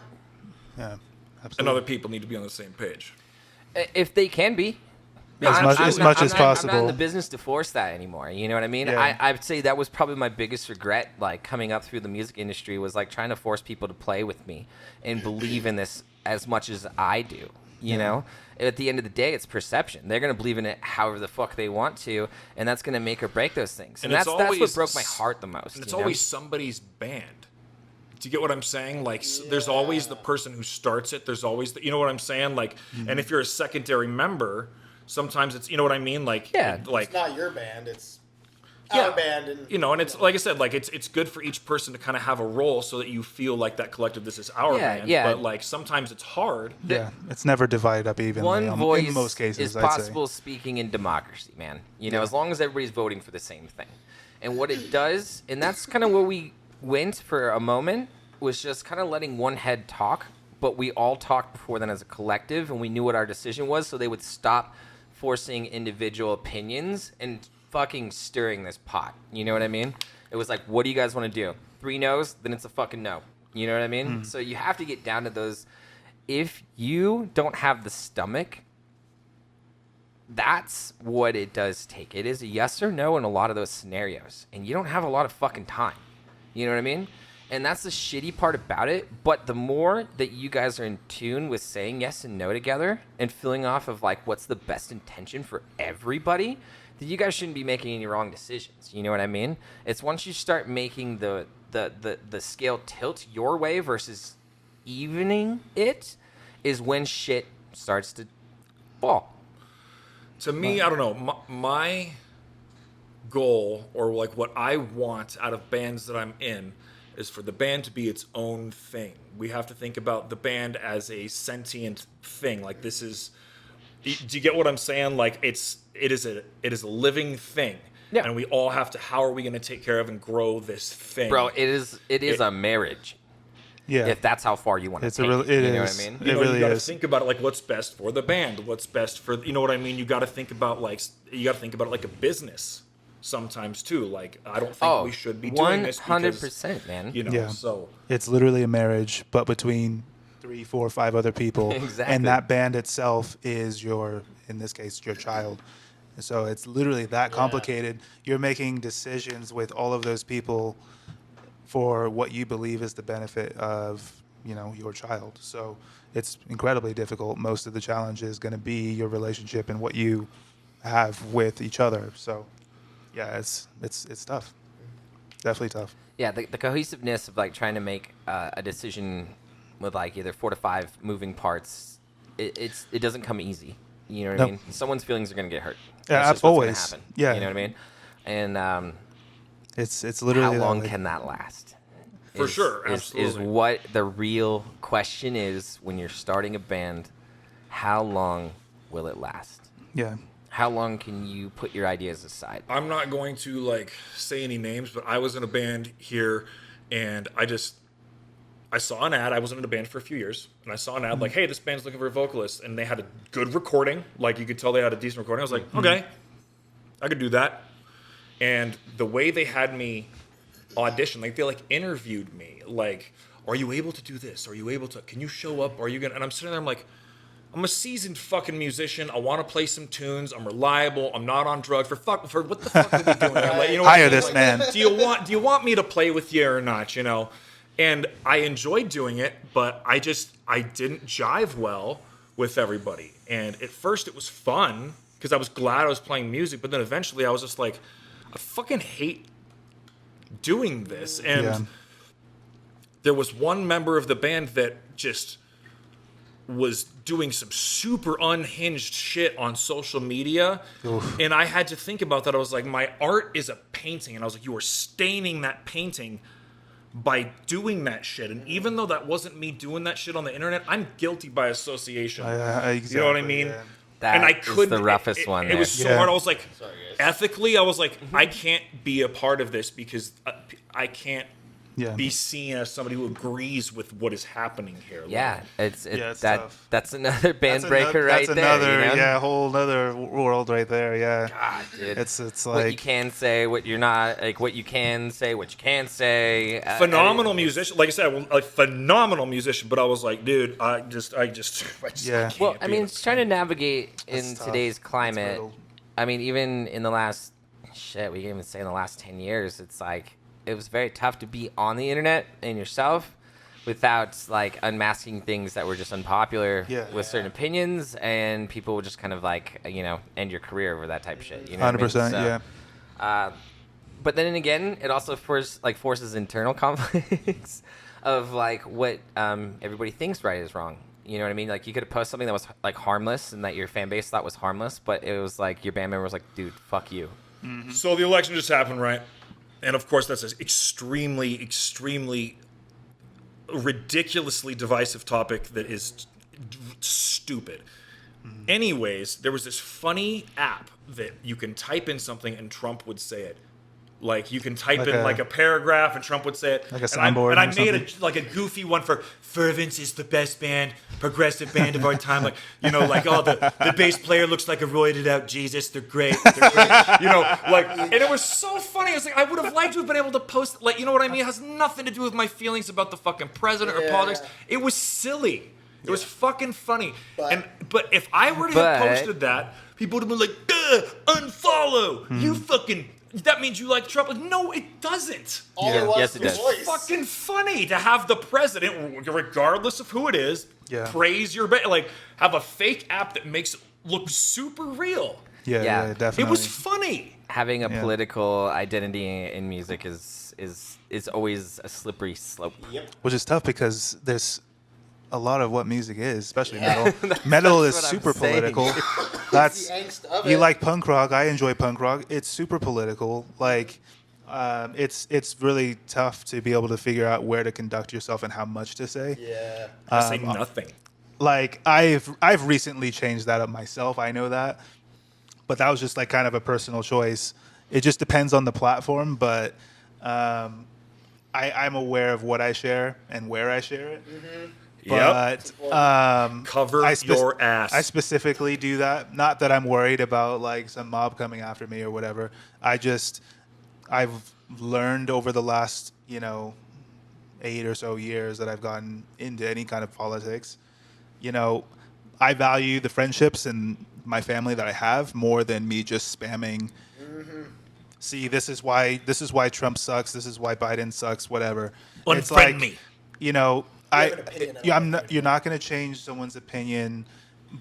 Yeah. And Absolutely. other people need to be on the same page. If they can be. As much as I'm not in possible. the business to force that anymore. You know what I mean? Yeah. I'd say that was probably my biggest regret, like, coming up through the music industry was, like, trying to force people to play with me and believe in this as much as I do. You know? At the end of the day, it's perception. They're going to believe in it however the fuck they want to, and that's going to make or break those things. And that's what broke my heart the most. And it's always somebody's band. Do you get what I'm saying? Like, there's always the person who starts it. There's always you know what I'm saying? Like, and if you're a secondary member, sometimes it's, you know what I mean? Like, like It's not your band, it's our band. And, you know, and it's like I said, like it's good for each person to kind of have a role so that you feel like that collective, this is our band. Yeah. But like sometimes it's hard. Yeah, it's never divided up evenly. One voice in most cases, is I'd possible speaking in democracy, man. You know, as long as everybody's voting for the same thing. And what it does, and that's kind of where we went for a moment, was just kind of letting one head talk, but we all talked before then as a collective, and we knew what our decision was, so they would stop forcing individual opinions and fucking stirring this pot. You know what I mean? It was like, what do you guys want to do? 3 no's, then it's a fucking no. You know what I mean? So you have to get down to those. If you don't have the stomach, that's what it does take. It is a yes or no in a lot of those scenarios, and you don't have a lot of fucking time. You know what I mean? And that's the shitty part about it. But the more that you guys are in tune with saying yes and no together and filling off of, like, what's the best intention for everybody, then you guys shouldn't be making any wrong decisions. You know what I mean? It's once you start making the scale tilt your way versus evening it is when shit starts to fall. To me, I don't know, my goal, or like what I want out of bands that I'm in, is for the band to be its own thing. We have to think about the band as a sentient thing. Like, this is, do you get what I'm saying? Like, it is a living thing. Yeah. And we all have to, how are we going to take care of and grow this thing? Bro, it is a marriage. Yeah. If that's how far you want to take it. It You know is. what I mean? You know, really you gotta is. think about it like what's best for the band, what's best for, you know what I mean? You got to think about, like, you got to think about it like a business sometimes too. Like, I don't think we should be doing this because, 100%, man. you know, Yeah. so. It's literally a marriage, but between 3, 4, 5 other people. Exactly. And that band itself is in this case, your child. So it's literally that complicated. You're making decisions with all of those people for what you believe is the benefit of, you know, your child. So it's incredibly difficult. Most of the challenge is going to be your relationship and what you have with each other. So yeah, it's tough. Definitely tough. Yeah, the cohesiveness of, like, trying to make a decision with, like, either 4 to 5 moving parts, it doesn't come easy. You know what I Nope. mean? Someone's feelings are gonna get hurt. Yeah, That's just what's gonna always. happen. Yeah. You know what I mean? And It's literally how that long way. can that last? For sure, Is absolutely. what the real question is when you're starting a band. How long will it last? Yeah. How long can you put your ideas aside? I'm not going to, like, say any names, but I was in a band here, and I saw an ad. I wasn't in a band for a few years, and I saw an ad like, hey, this band's looking for a vocalist, and they had a good recording. Like, you could tell they had a decent recording. I was like, okay, I could do that. And the way they had me audition, like, they, like, interviewed me, like, are you able to do this? Are you able to, can you show up? Are you gonna, and I'm sitting there, I'm like, I'm a seasoned fucking musician. I want to play some tunes. I'm reliable. I'm not on drugs. For what the fuck are we doing? Like, you know what Hire I mean? this Like, man. Do you want me to play with you or not? You know, and I enjoyed doing it, but I didn't jive well with everybody. And at first it was fun because I was glad I was playing music, but then eventually I was just like, I fucking hate doing this. And Yeah. there was one member of the band that just was doing some super unhinged shit on social media. And I had to think about that. I was like, my art is a painting. And I was like, you are staining that painting by doing that shit. And even though that wasn't me doing that shit on the internet, I'm guilty by association. Exactly, you know what I mean? yeah. That and I is couldn't. the roughest one It there. was so Yeah. hard. I was like, ethically, I was like, I can't be a part of this because I can't Yeah. be seen as somebody who agrees with what is happening here. Like, Yeah, it's it's that tough. that's another band That's breaker right that's there. another, you know? yeah, whole other world right there. Yeah. God, dude. It's what you like can say, what you're not, like what you can say, what you can't say. phenomenal musician. Like I said, a phenomenal musician. But I was like, dude, I just Yeah. can't Well, I be mean, a- it's trying to navigate in That's tough. today's That's climate. brutal. I mean, even in the last we can even say in the last 10 years, it's like it was very tough to be on the internet and yourself without like unmasking things that were just unpopular with certain opinions, and people would just kind of like end your career over that type of shit. You know, 100%. Yeah. But then again, it also forces internal conflicts of like what everybody thinks right is wrong. You know what I mean? Like you could have posted something that was like harmless and that your fan base thought was harmless, but it was like your band member was like, "Dude, fuck you." So the election just happened, right? And of course, that's an extremely, extremely ridiculously divisive topic that is stupid. Anyways, there was this funny app that you can type in something and Trump would say it. Like you can type Like in a- like a paragraph and Trump would say it. Like a And soundboard I or made a goofy one for Fervence is the best band, progressive band of our time. Like like the bass player looks like a roided out Jesus. They're great. They're great. And it was so funny. I was like, I would have liked to have been able to post like, you know what I mean? It has nothing to do with my feelings about the fucking president or politics. It was silly. It was fucking funny. But if I were to have posted that, people would have been like, duh, unfollow. You fucking. That means you like Trump. Like, no, it doesn't. All it was Yes, it was does. voice. Fucking funny to have the president, regardless of who it is, praise your band. Like, have a fake app that makes it look super real. Yeah, Yeah. definitely. It was funny. Having a political identity in music is always a slippery slope. Which is tough because there's a lot of what music is, especially metal. Metal is what I'm super saying. political. That's The angst of you it. like punk rock. I enjoy punk rock. It's super political. Like, it's really tough to be able to figure out where to conduct yourself and how much to say. Yeah. I say nothing. Like I've recently changed that up myself. I know that, but that was just like kind of a personal choice. It just depends on the platform, but I'm aware of what I share and where I share it. Yep. But Cover your ass. I specifically do that. Not that I'm worried about like some mob coming after me or whatever. I've learned over the last 8 or so years that I've gotten into any kind of politics. I value the friendships and my family that I have more than me just spamming. See, this is why Trump sucks. This is why Biden sucks. Whatever. It's Unfriend like, me. have an opinion on You're not going to change someone's opinion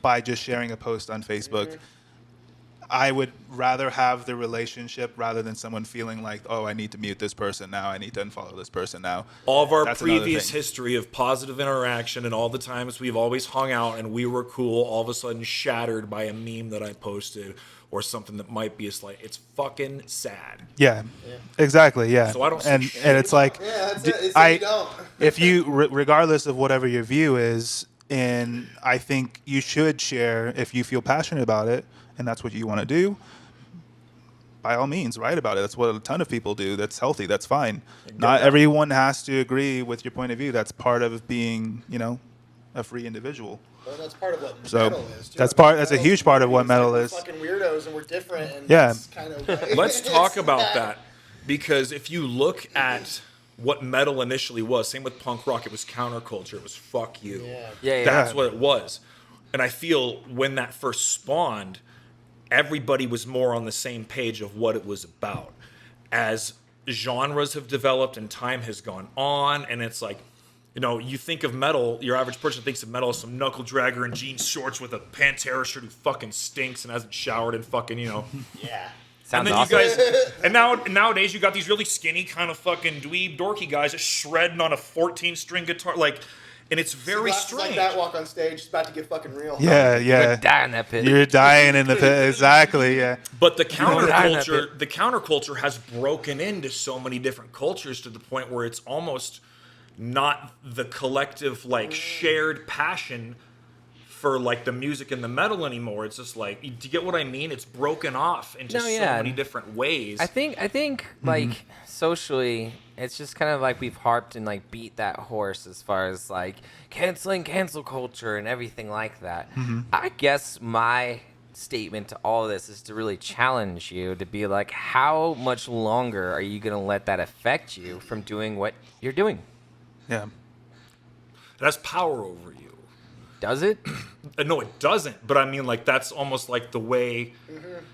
by just sharing a post on Facebook. I would rather have the relationship rather than someone feeling like, oh, I need to mute this person now. I need to unfollow this person now. All of our That's another previous thing. history of positive interaction and all the times we've always hung out and we were cool, all of a sudden shattered by a meme that I posted or something that might be a slight. It's fucking sad. Yeah, exactly. Yeah. So I don't say and shit. and it's like, Yeah, that's it. It's I you don't. if you regardless of whatever your view is, and I think you should share if you feel passionate about it and that's what you want to do. By all means, write about it. That's what a ton of people do. That's healthy. That's fine. Not everyone has to agree with your point of view. That's part of being, a free individual. Well, that's part of what So, metal is. Too. that's I mean, that's a metal's- huge part of what it's like metal we're is. Fucking weirdos and we're different. And Yeah. it's kind of Let's talk it's about that because if you look at what metal initially was, same with punk rock, it was counterculture. It was fuck you. Yeah. That's what it was. And I feel when that first spawned, everybody was more on the same page of what it was about. As genres have developed and time has gone on, and it's like, you think of metal, your average person thinks of metal as some knuckle dragger in jean shorts with a Pantera shirt who fucking stinks and hasn't showered in fucking, Yeah. Sounds then awesome. you guys, and nowadays you got these really skinny kind of fucking dweeb dorky guys that shredding on a 14-string guitar, like, and it's very Glasses strange. like that walk on stage, it's about to get fucking real. Yeah, You're yeah. gonna die in that pit. You're dying in the pit. Exactly. Yeah. But the don't die in that counterculture has broken into so many different cultures to the point where it's almost not the collective like shared passion for like the music and the metal anymore. It's just like, do you get what I mean? It's broken off into No, so yeah. many different ways. I think like socially, it's just kind of like we've harped and like beat that horse as far as like canceling cancel culture and everything like that. I guess my statement to all of this is to really challenge you to be like, how much longer are you going to let that affect you from doing what you're doing? Yeah. it has power over you. Does it? No, it doesn't. But I mean, like, that's almost like the way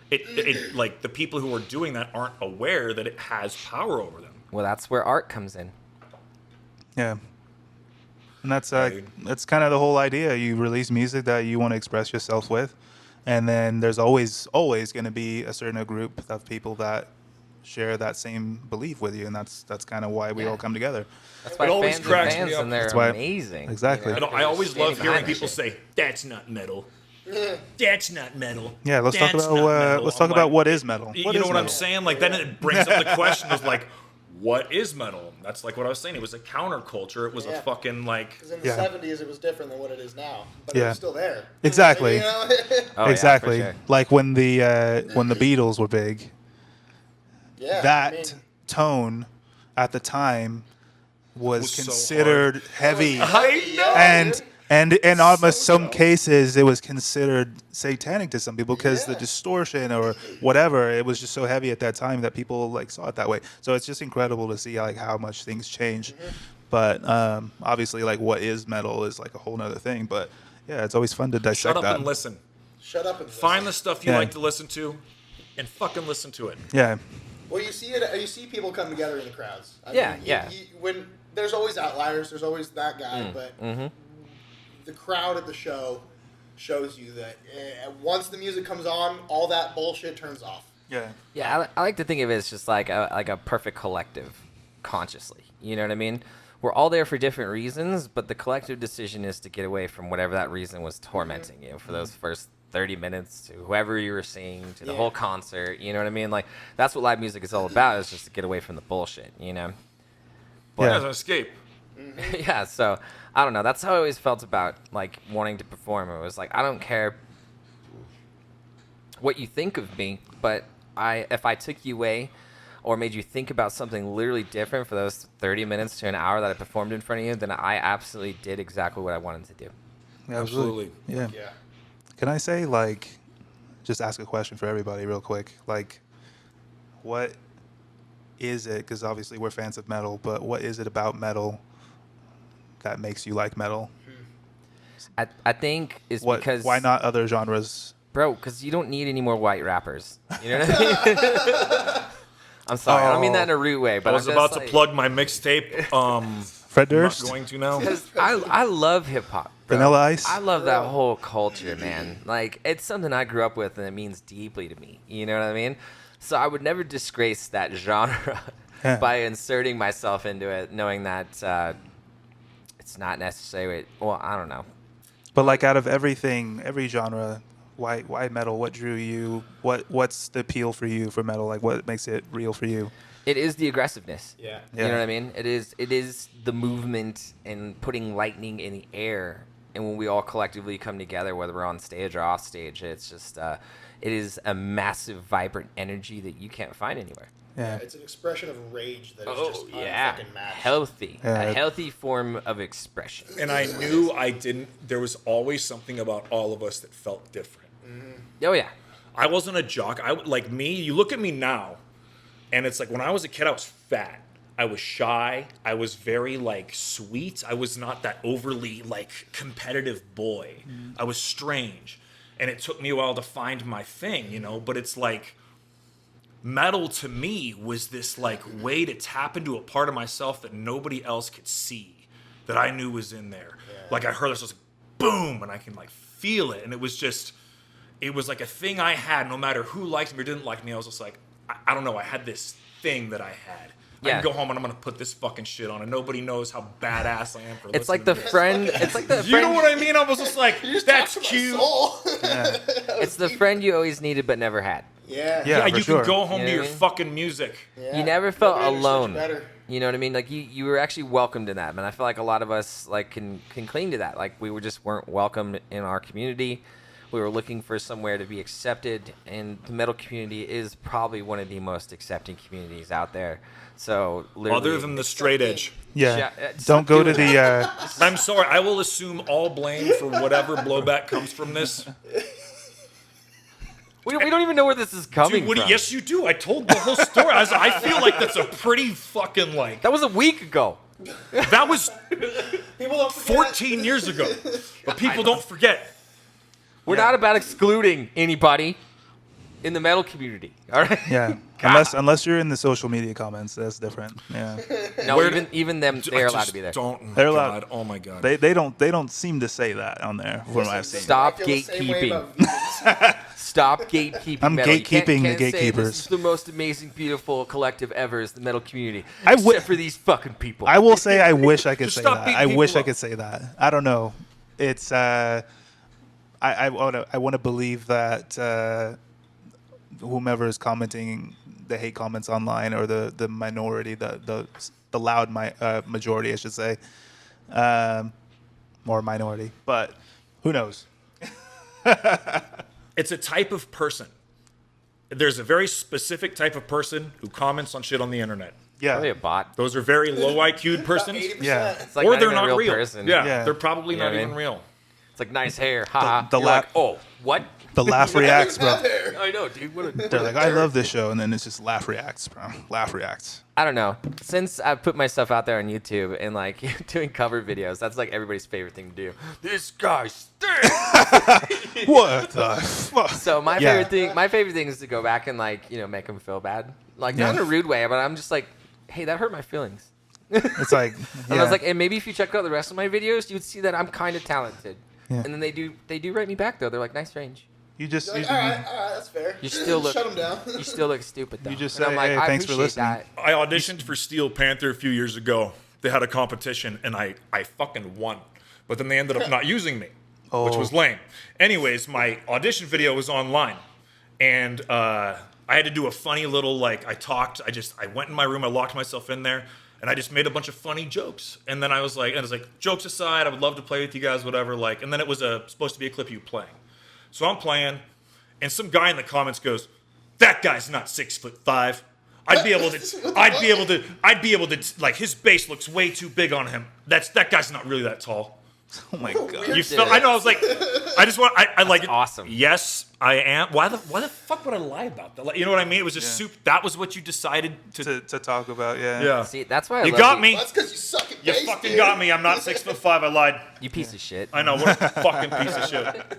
it like the people who are doing that aren't aware that it has power over them. Well, that's where art comes in. Yeah. And that's Right. that's kind of the whole idea. You release music that you want to express yourself with, and then there's always going to be a certain group of people that share that same belief with you, and that's kind of why we all come together. That's why It always fans cracks and me fans up. and they're That's why- amazing. Exactly. I always Standing love hearing behind that people shit. say, "That's not metal. That's not metal." Yeah, let's talk That's about not metal." let's I'm talk about like, what is metal. You What know is what I'm metal? saying? Like, then it brings up the question of like, what is metal? That's like what I was saying. It was a counterculture. It was a Yeah. fucking like. Because in the Yeah. 70s, it was different than what it is now. But it Yeah. was still there. Exactly. You know? Oh, yeah, Exactly. for sure. Like when the Beatles were big, yeah. that I mean, tone at the time was Was so considered heavy. I know. And in almost some so. cases, it was considered satanic to some people because the Yeah. distortion or whatever, it was just so heavy at that time that people like saw it that way. So it's just incredible to see like how much things change. But obviously, like what is metal is like a whole nother thing. But yeah, it's always fun to dissect Shut up that. and listen. shut up and Find the listen. stuff you Yeah. like to listen to, and fucking listen to it. Yeah, Well, you see it. You see people come together in the crowds. I Yeah, mean, yeah. When there's always outliers, there's always that guy, but the crowd at the show shows you that once the music comes on, all that bullshit turns off. yeah, Yeah, I like to think of it as just like a perfect collective, consciously. You know what I mean? We're all there for different reasons, but the collective decision is to get away from whatever that reason was tormenting you for those first 30 minutes to whoever you were seeing to the Yeah. whole concert. You know what I mean? Like that's what live music is all about, is just to get away from the bullshit. You know? Yeah. As an escape. Yeah. So I don't know. That's how I always felt about like wanting to perform. It was like I don't care what you think of me, but if I took you away or made you think about something literally different for those 30 minutes to an hour that I performed in front of you, then I absolutely did exactly what I wanted to do. yeah, Absolutely. Yeah. Yeah. Can I say, like, just ask a question for everybody real quick? Like, what is it? Because obviously we're fans of metal, but what is it about metal that makes you like metal? I think is What? because Why not other genres? bro? Because you don't need any more white rappers. You know what I mean? I'm sorry, I don't mean that in a rude way, but I was I'm about just to like, plug my mixtape. Fred I'm not Durst? going to now. I love hip hop. bro. Vanilla Ice? I love that whole culture, man. Like it's something I grew up with, and it means deeply to me. You know what I mean? So I would never disgrace that genre Yeah. by inserting myself into it, knowing that it's not necessarily. Well, I don't know. But like out of everything, every genre, why metal? What drew you? What's the appeal for you for metal? Like what makes it real for you? It is the aggressiveness. Yeah. You know what I mean? It is the movement and putting lightning in the air. And when we all collectively come together, whether we're on stage or off stage, it's just it is a massive, vibrant energy that you can't find anywhere. Yeah. It's an expression of rage that is Oh just yeah, unfucking matched. healthy, Yeah. a healthy form of expression. And I knew I didn't. There was always something about all of us that felt different. Oh yeah, I wasn't a jock. Like me. You look at me now, and it's like when I was a kid, I was fat. I was shy. I was very like sweet. I was not that overly like competitive boy. I was strange, and it took me a while to find my thing, you know. But it's like metal to me was this like way to tap into a part of myself that nobody else could see, that I knew was in there. Like I heard this, was like boom, and I can like feel it, and it was just. It was like a thing I had, no matter who liked me or didn't like me. I was just like, I don't know. I had this thing that I had. I Yeah. can go home and I'm gonna put this fucking shit on, and nobody knows how badass I am for. It's like listening the to this. friend. It's like the You friend. know what I mean? I was just like, You just that's talked to my cute. soul. It's the friend you always needed but never had. Yeah. Yeah, Yeah, for you sure. can go home You to know your what I mean? fucking music. Yeah. You never felt Nobody understood you alone. better. You know what I mean? Like you were actually welcomed in that, and I feel like a lot of us like can cling to that. Like we weren't welcomed in our community. We were looking for somewhere to be accepted, and the metal community is probably one of the most accepting communities out there. So literally, Other than the straight edge. Yeah. Yeah, Don't go to doing the. I'm sorry. I will assume all blame for whatever blowback comes from this. we don't even know where this is coming Dude, from. yes, you do. I told the whole story. I feel like that's a pretty fucking like. That was a week ago. That was People don't forget. 14 years ago. But people don't forget. We're not about excluding anybody in the metal community. All right. Yeah. Unless you're in the social media comments, that's different. Yeah. No, Where even them, they're I allowed just to be there. Don't. They're allowed. God, oh my god. They don't seem to say that on there from what I've seen. Stop I feel the same way gatekeeping. about vegans. Stop gatekeeping. I'm metal. You can't- gatekeeping the can't say gatekeepers. This is the most amazing, beautiful collective ever is the metal community. I Except wi- for these fucking people. I will say I wish I could Just say stop that. beating I wish people I up. could say that. I don't know. It's I want to believe that whomever is commenting the hate comments online, or the minority, the loud majority, I should say, more minority, but who knows? It's a type of person. There's a very specific type of person who comments on shit on the internet. Probably Yeah, a bot. Those are very low IQ'd About persons. 80%. Yeah. It's like Or not they're even a not real real. person. Yeah, Yeah. they're probably You know not what I even mean? real. It's like nice hair. Haha. the You're la- like, oh, what? the laugh reacts, bro. I know, dude. What a They're like, I love this show, and then it's just laugh reacts, bro. Laugh reacts. I don't know. Since I've put myself out there on YouTube and like doing cover videos, that's like everybody's favorite thing to do. This guy stinks. What the fuck? So my Yeah. favorite thing is to go back and like make them feel bad, like not in Yeah. a rude way, but I'm just like, hey, that hurt my feelings. It's like, And I was yeah. like, and maybe if you check out the rest of my videos, you would see that I'm kind of talented. Yeah. And then they do write me back though. They're like, nice range. you just You're like, all right, that's fair. You still look. Shut them down. You still look stupid though. You just And I'm say, like, "Hey, I thanks for appreciate listening." that. I auditioned for Steel Panther a few years ago. They had a competition, and I fucking won. But then they ended up not using me, which was lame. Anyways, my audition video was online, and I had to do a funny little, like, I went in my room, I locked myself in there, and I just made a bunch of funny jokes. And then I was like, jokes aside, I would love to play with you guys, whatever. Like, and then it was supposed to be a clip of you playing. So I'm playing, and some guy in the comments goes, "That guy's not 6'5". I'd be able to, like, his bass looks way too big on him. That guy's not really that tall." Oh my god. You felt, I know, I was like, I like it. awesome. Yes, I am. Why the fuck would I lie about that? Like, you know what I mean? It was just Yeah. that was what you decided to. to talk about, yeah. Yeah. See, that's why I You love got you. me. That's because you suck at You bass, fucking dude. got me. I'm not 6'5". I lied. You piece of shit. I know. What a fucking piece of shit.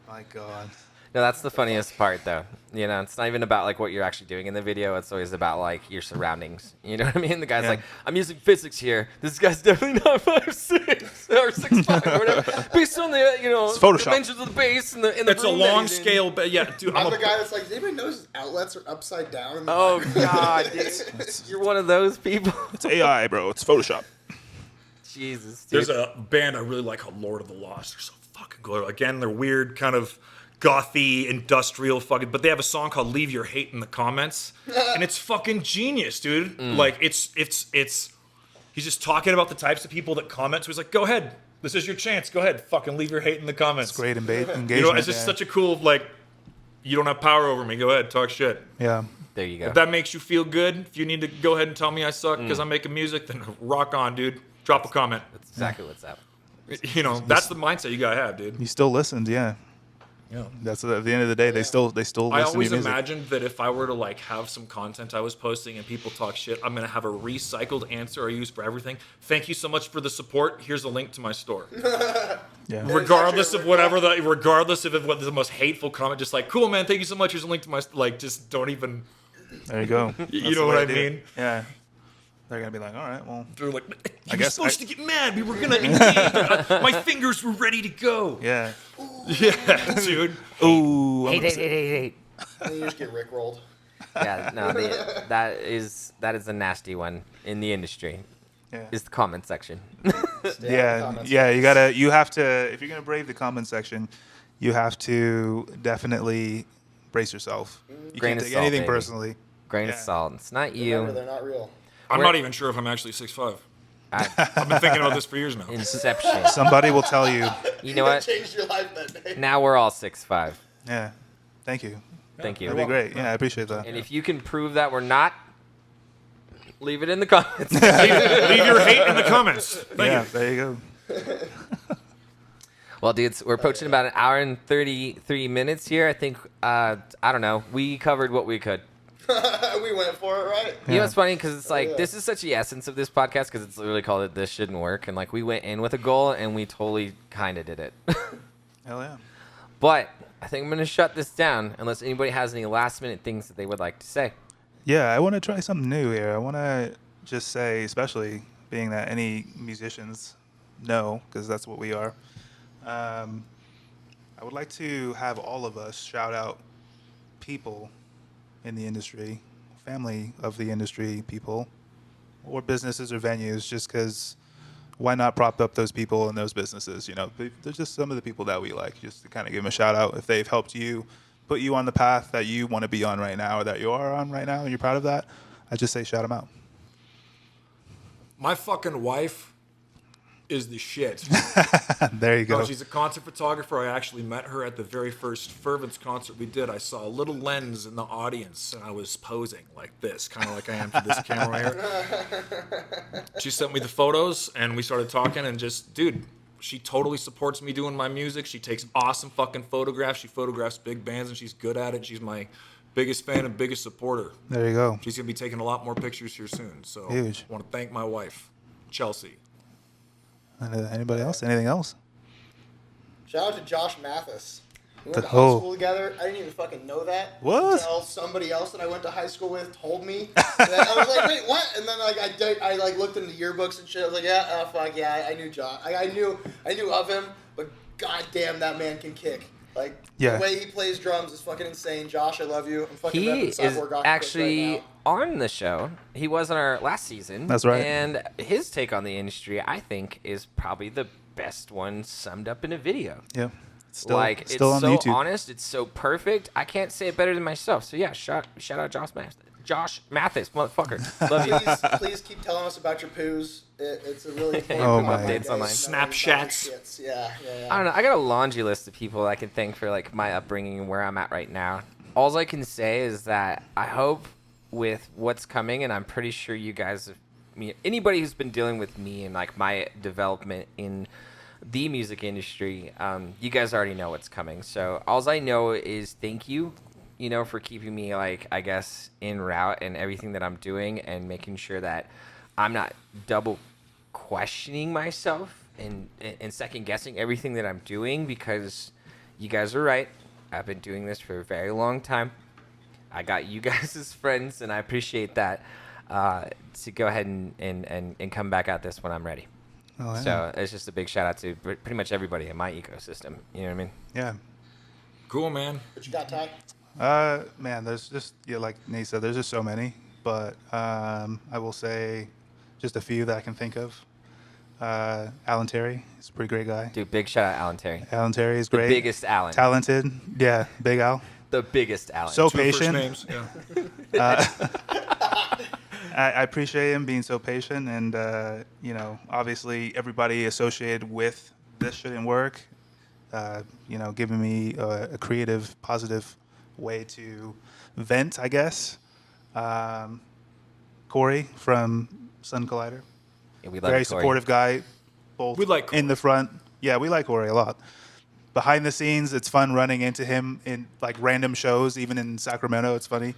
My god. No, that's the funniest part, though. It's not even about like what you're actually doing in the video. It's always about like your surroundings. You know what I mean? The guy's Yeah. like, "I'm using physics here. This guy's definitely not 5'6" or 6'5" or whatever, based on the It's Photoshop. dimensions of the base and the It's a room that long he's in." scale, but yeah, dude. I'm the guy that's like, does anybody notice his outlets are upside down? In the Oh background?" God, dude. You're one of those people. It's AI, bro. It's Photoshop. Jesus, dude. There's a band I really like called Lord of the Lost. They're so fucking good. Again, they're weird, kind of gothy, industrial fucking, but they have a song called "Leave Your Hate in the Comments," and it's fucking genius, dude. Like it's he's just talking about the types of people that comment. So he's like, "Go ahead, this is your chance. Go ahead, fucking leave your hate in the comments." It's great engagement. You know, it's just yeah. such a cool like. You don't have power over me. Go ahead, talk shit. Yeah. There you go. If that makes you feel good, if you need to go ahead and tell me I suck because I'm making music, then rock on, dude. Drop a comment. That's exactly what's up. You know, that's the mindset you gotta have, dude. You still listened, yeah. Yeah. That's at the end of the day, they still listen I to always your music. imagined that if I were to like have some content I was posting and people talk shit, I'm gonna have a recycled answer I use for everything. Thank you so much for the support. Here's a link to my store. Yeah. Regardless of whatever regardless of what the most hateful comment, just like, cool man, thank you so much. Here's a link to my like. Just don't even. There you go. You That's know the what way I to do it. mean? Yeah. They're gonna be like, all right, well, They're like, I you were guess supposed I- to get mad. We were gonna engage. My fingers were ready to go. yeah. Yeah, dude. Ooh. I'm Hey, gonna hey, hey, hey, hey. And then you just get rickrolled. Yeah, no, that is a nasty one in the industry. Yeah. Is the comment section. You have to, if you're gonna brave the comment section, you have to definitely brace yourself. You Grain can't of take salt, anything baby. personally. Grain Yeah. of salt. It's not Remember, you. they're not real. I'm Where- not even sure if I'm actually 6'5". I- I've been thinking about this for years now. Inception. Somebody will tell you. You know what? Changed your life that day. Now we're all 6'5". Yeah. Thank you. Thank you. That'd be great. Yeah, I appreciate that. And if you can prove that we're not, leave it in the comments. Leave your hate in the comments. Thank Yeah, you. there you go. Well, dudes, we're approaching about an hour and 33 minutes here. I think, I don't know, we covered what we could. We went for it, right? You know, it's funny because it's like, yeah. this is such the essence of this podcast because it's literally called it This Shouldn't Work. And like, we went in with a goal and we totally kind of did it. Hell yeah. But I think I'm going to shut this down unless anybody has any last minute things that they would like to say. Yeah, I want to try something new here. I want to just say, especially being that any musicians know, because that's what we are, I would like to have all of us shout out people in the industry, family of the industry people, or businesses or venues, just because why not prop up those people and those businesses? You know, there's just some of the people that we like, just to kind of give them a shout out if they've helped you, put you on the path that you want to be on right now or that you are on right now and you're proud of that. I just say shout them out. My fucking wife is the shit. There you go. No, she's a concert photographer. I actually met her at the very first Fervence concert we did. I saw a little lens in the audience, and I was posing like this, kind of like I am for this camera here. She sent me the photos, and we started talking, and just, dude, she totally supports me doing my music. She takes awesome fucking photographs. She photographs big bands, and she's good at it. She's my biggest fan and biggest supporter. There you go. She's going to be taking a lot more pictures here soon. So Huge. I want to thank my wife, Chelsea. Anybody else? Anything else? Shout out to Josh Mathis. We went to high Oh. school together. I didn't even fucking know that. What? Until somebody else that I went to high school with told me. And I was like, wait, what? And then like I like looked into yearbooks and shit. I was like, yeah, oh fuck yeah, I knew Josh. I knew of him, but goddamn, that man can kick. Like Yeah. the way he plays drums is fucking insane. Josh, I love you. I'm fucking He repping is Cyborg Octopus actually right on the show. He was on our last season. That's right. And his take on the industry, I think, is probably the best one summed up in a video. Yeah. Still on on so YouTube. honest. It's so perfect. I can't say it better than myself. So yeah, shout out Josh Mathis, motherfucker. Love you. now. Please keep telling us about your poos. It's a really important Oh part my. of my Updates day. online. Snapchats. Shits. Yeah. I don't know. I got a laundry list of people I can thank for like my upbringing and where I'm at right now. All I can say is that I hope with what's coming, and I'm pretty sure you guys, anybody who's been dealing with me and like my development in the music industry, you guys already know what's coming. So all I know is thank you, for keeping me like, I guess, in route and everything that I'm doing and making sure that I'm not double questioning myself and second guessing everything that I'm doing, because you guys are right. I've been doing this for a very long time. I got you guys as friends, and I appreciate that, to go ahead and come back at this when I'm ready. Oh, yeah. So it's just a big shout out to pretty much everybody in my ecosystem. You know what I mean? Yeah. Cool, man. What you got, Ty? Man, there's just, like Nate said, there's just so many. But I will say just a few that I can think of. Alan Terry, he's a pretty great guy. Dude, big shout out Alan Terry. Alan Terry is The great. biggest Alan. Talented. Yeah, Big Al. The biggest Alan. So Two first patient. names. Yeah. I appreciate him being so patient, and obviously everybody associated with This Shouldn't Work, giving me a creative, positive way to vent, I guess. Corey from Sun Collider, Yeah, we love very you, Corey. supportive guy, both We like Corey. in the front. Yeah, we like Corey a lot. Behind the scenes, it's fun running into him in like random shows, even in Sacramento. It's funny.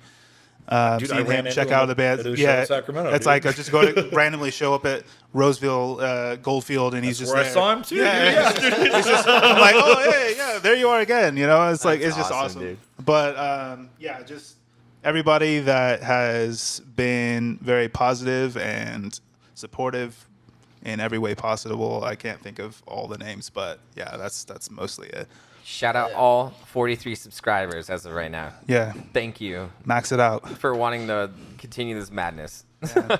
Dude, I Seeing ran him into check him out the band. at his show Yeah, in Sacramento, it's dude. like I just go to randomly show up at Roseville Goldfield, and he's just Where there. I saw him too. Yeah, He's just, I'm like, oh hey, yeah, there you are again. It's like That's it's just awesome, awesome. dude. But just everybody that has been very positive and supportive in every way possible. I can't think of all the names, but yeah, that's mostly it. Shout out all 43 subscribers as of right now. Yeah, Thank you max it out. for wanting to continue this madness.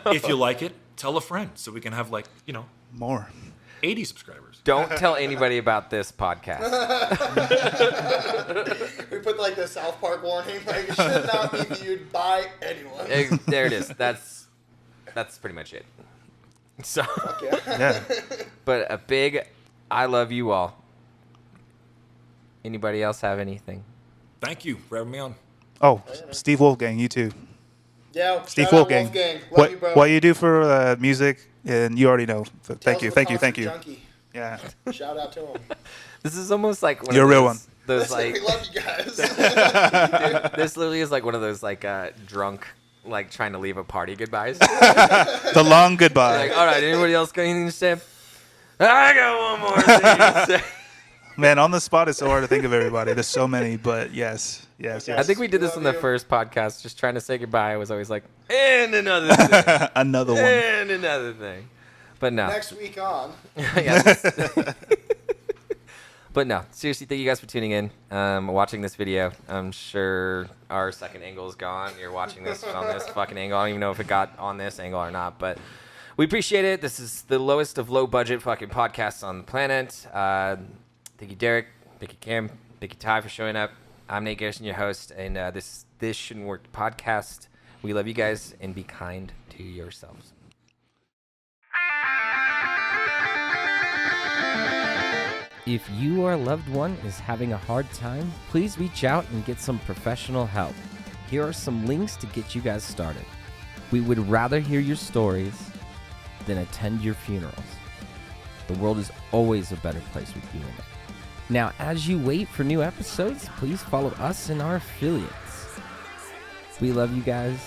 If you like it, tell a friend so we can have like, More. 80 subscribers. Don't tell anybody about this podcast. We put like the South Park warning, like it should not be viewed by anyone. There it is. That's pretty much it. So, Yeah. but a big I love you all. Anybody else have anything? Thank you for having me on. Oh, Steve Wolfgang, you too. Yeah, Steve shout out Wolfgang. Love you, bro. What you do for music, and you already know. So thank you. Tales of a Concert Yeah. Junkie. Shout out to him. This is almost like one You're of a real those, one. those like We love you guys. dude, this literally is like one of those like drunk like trying to leave a party goodbyes. The long goodbye. Like, all right, anybody else got anything to say? I got one more thing to say. Man, on the spot, it's so hard to think of everybody. There's so many, but yes. I think we did this Love on the you. first podcast, just trying to say goodbye. I was always like, and another thing, Another one. and another thing. But no. Next week on. Yeah. But no, seriously, thank you guys for tuning in, watching this video. I'm sure our second angle is gone. You're watching this on this fucking angle. I don't even know if it got on this angle or not, but we appreciate it. This is the lowest of low budget fucking podcasts on the planet. Thank you, Derek. Thank you, Cam. Thank you, Ty, for showing up. I'm Nate Garrison, your host, and this Shouldn't Work podcast. We love you guys, and be kind to yourselves. If you or a loved one is having a hard time, please reach out and get some professional help. Here are some links to get you guys started. We would rather hear your stories than attend your funerals. The world is always a better place with you in it. Now, as you wait for new episodes, please follow us and our affiliates. We love you guys.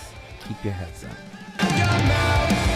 Keep your heads up.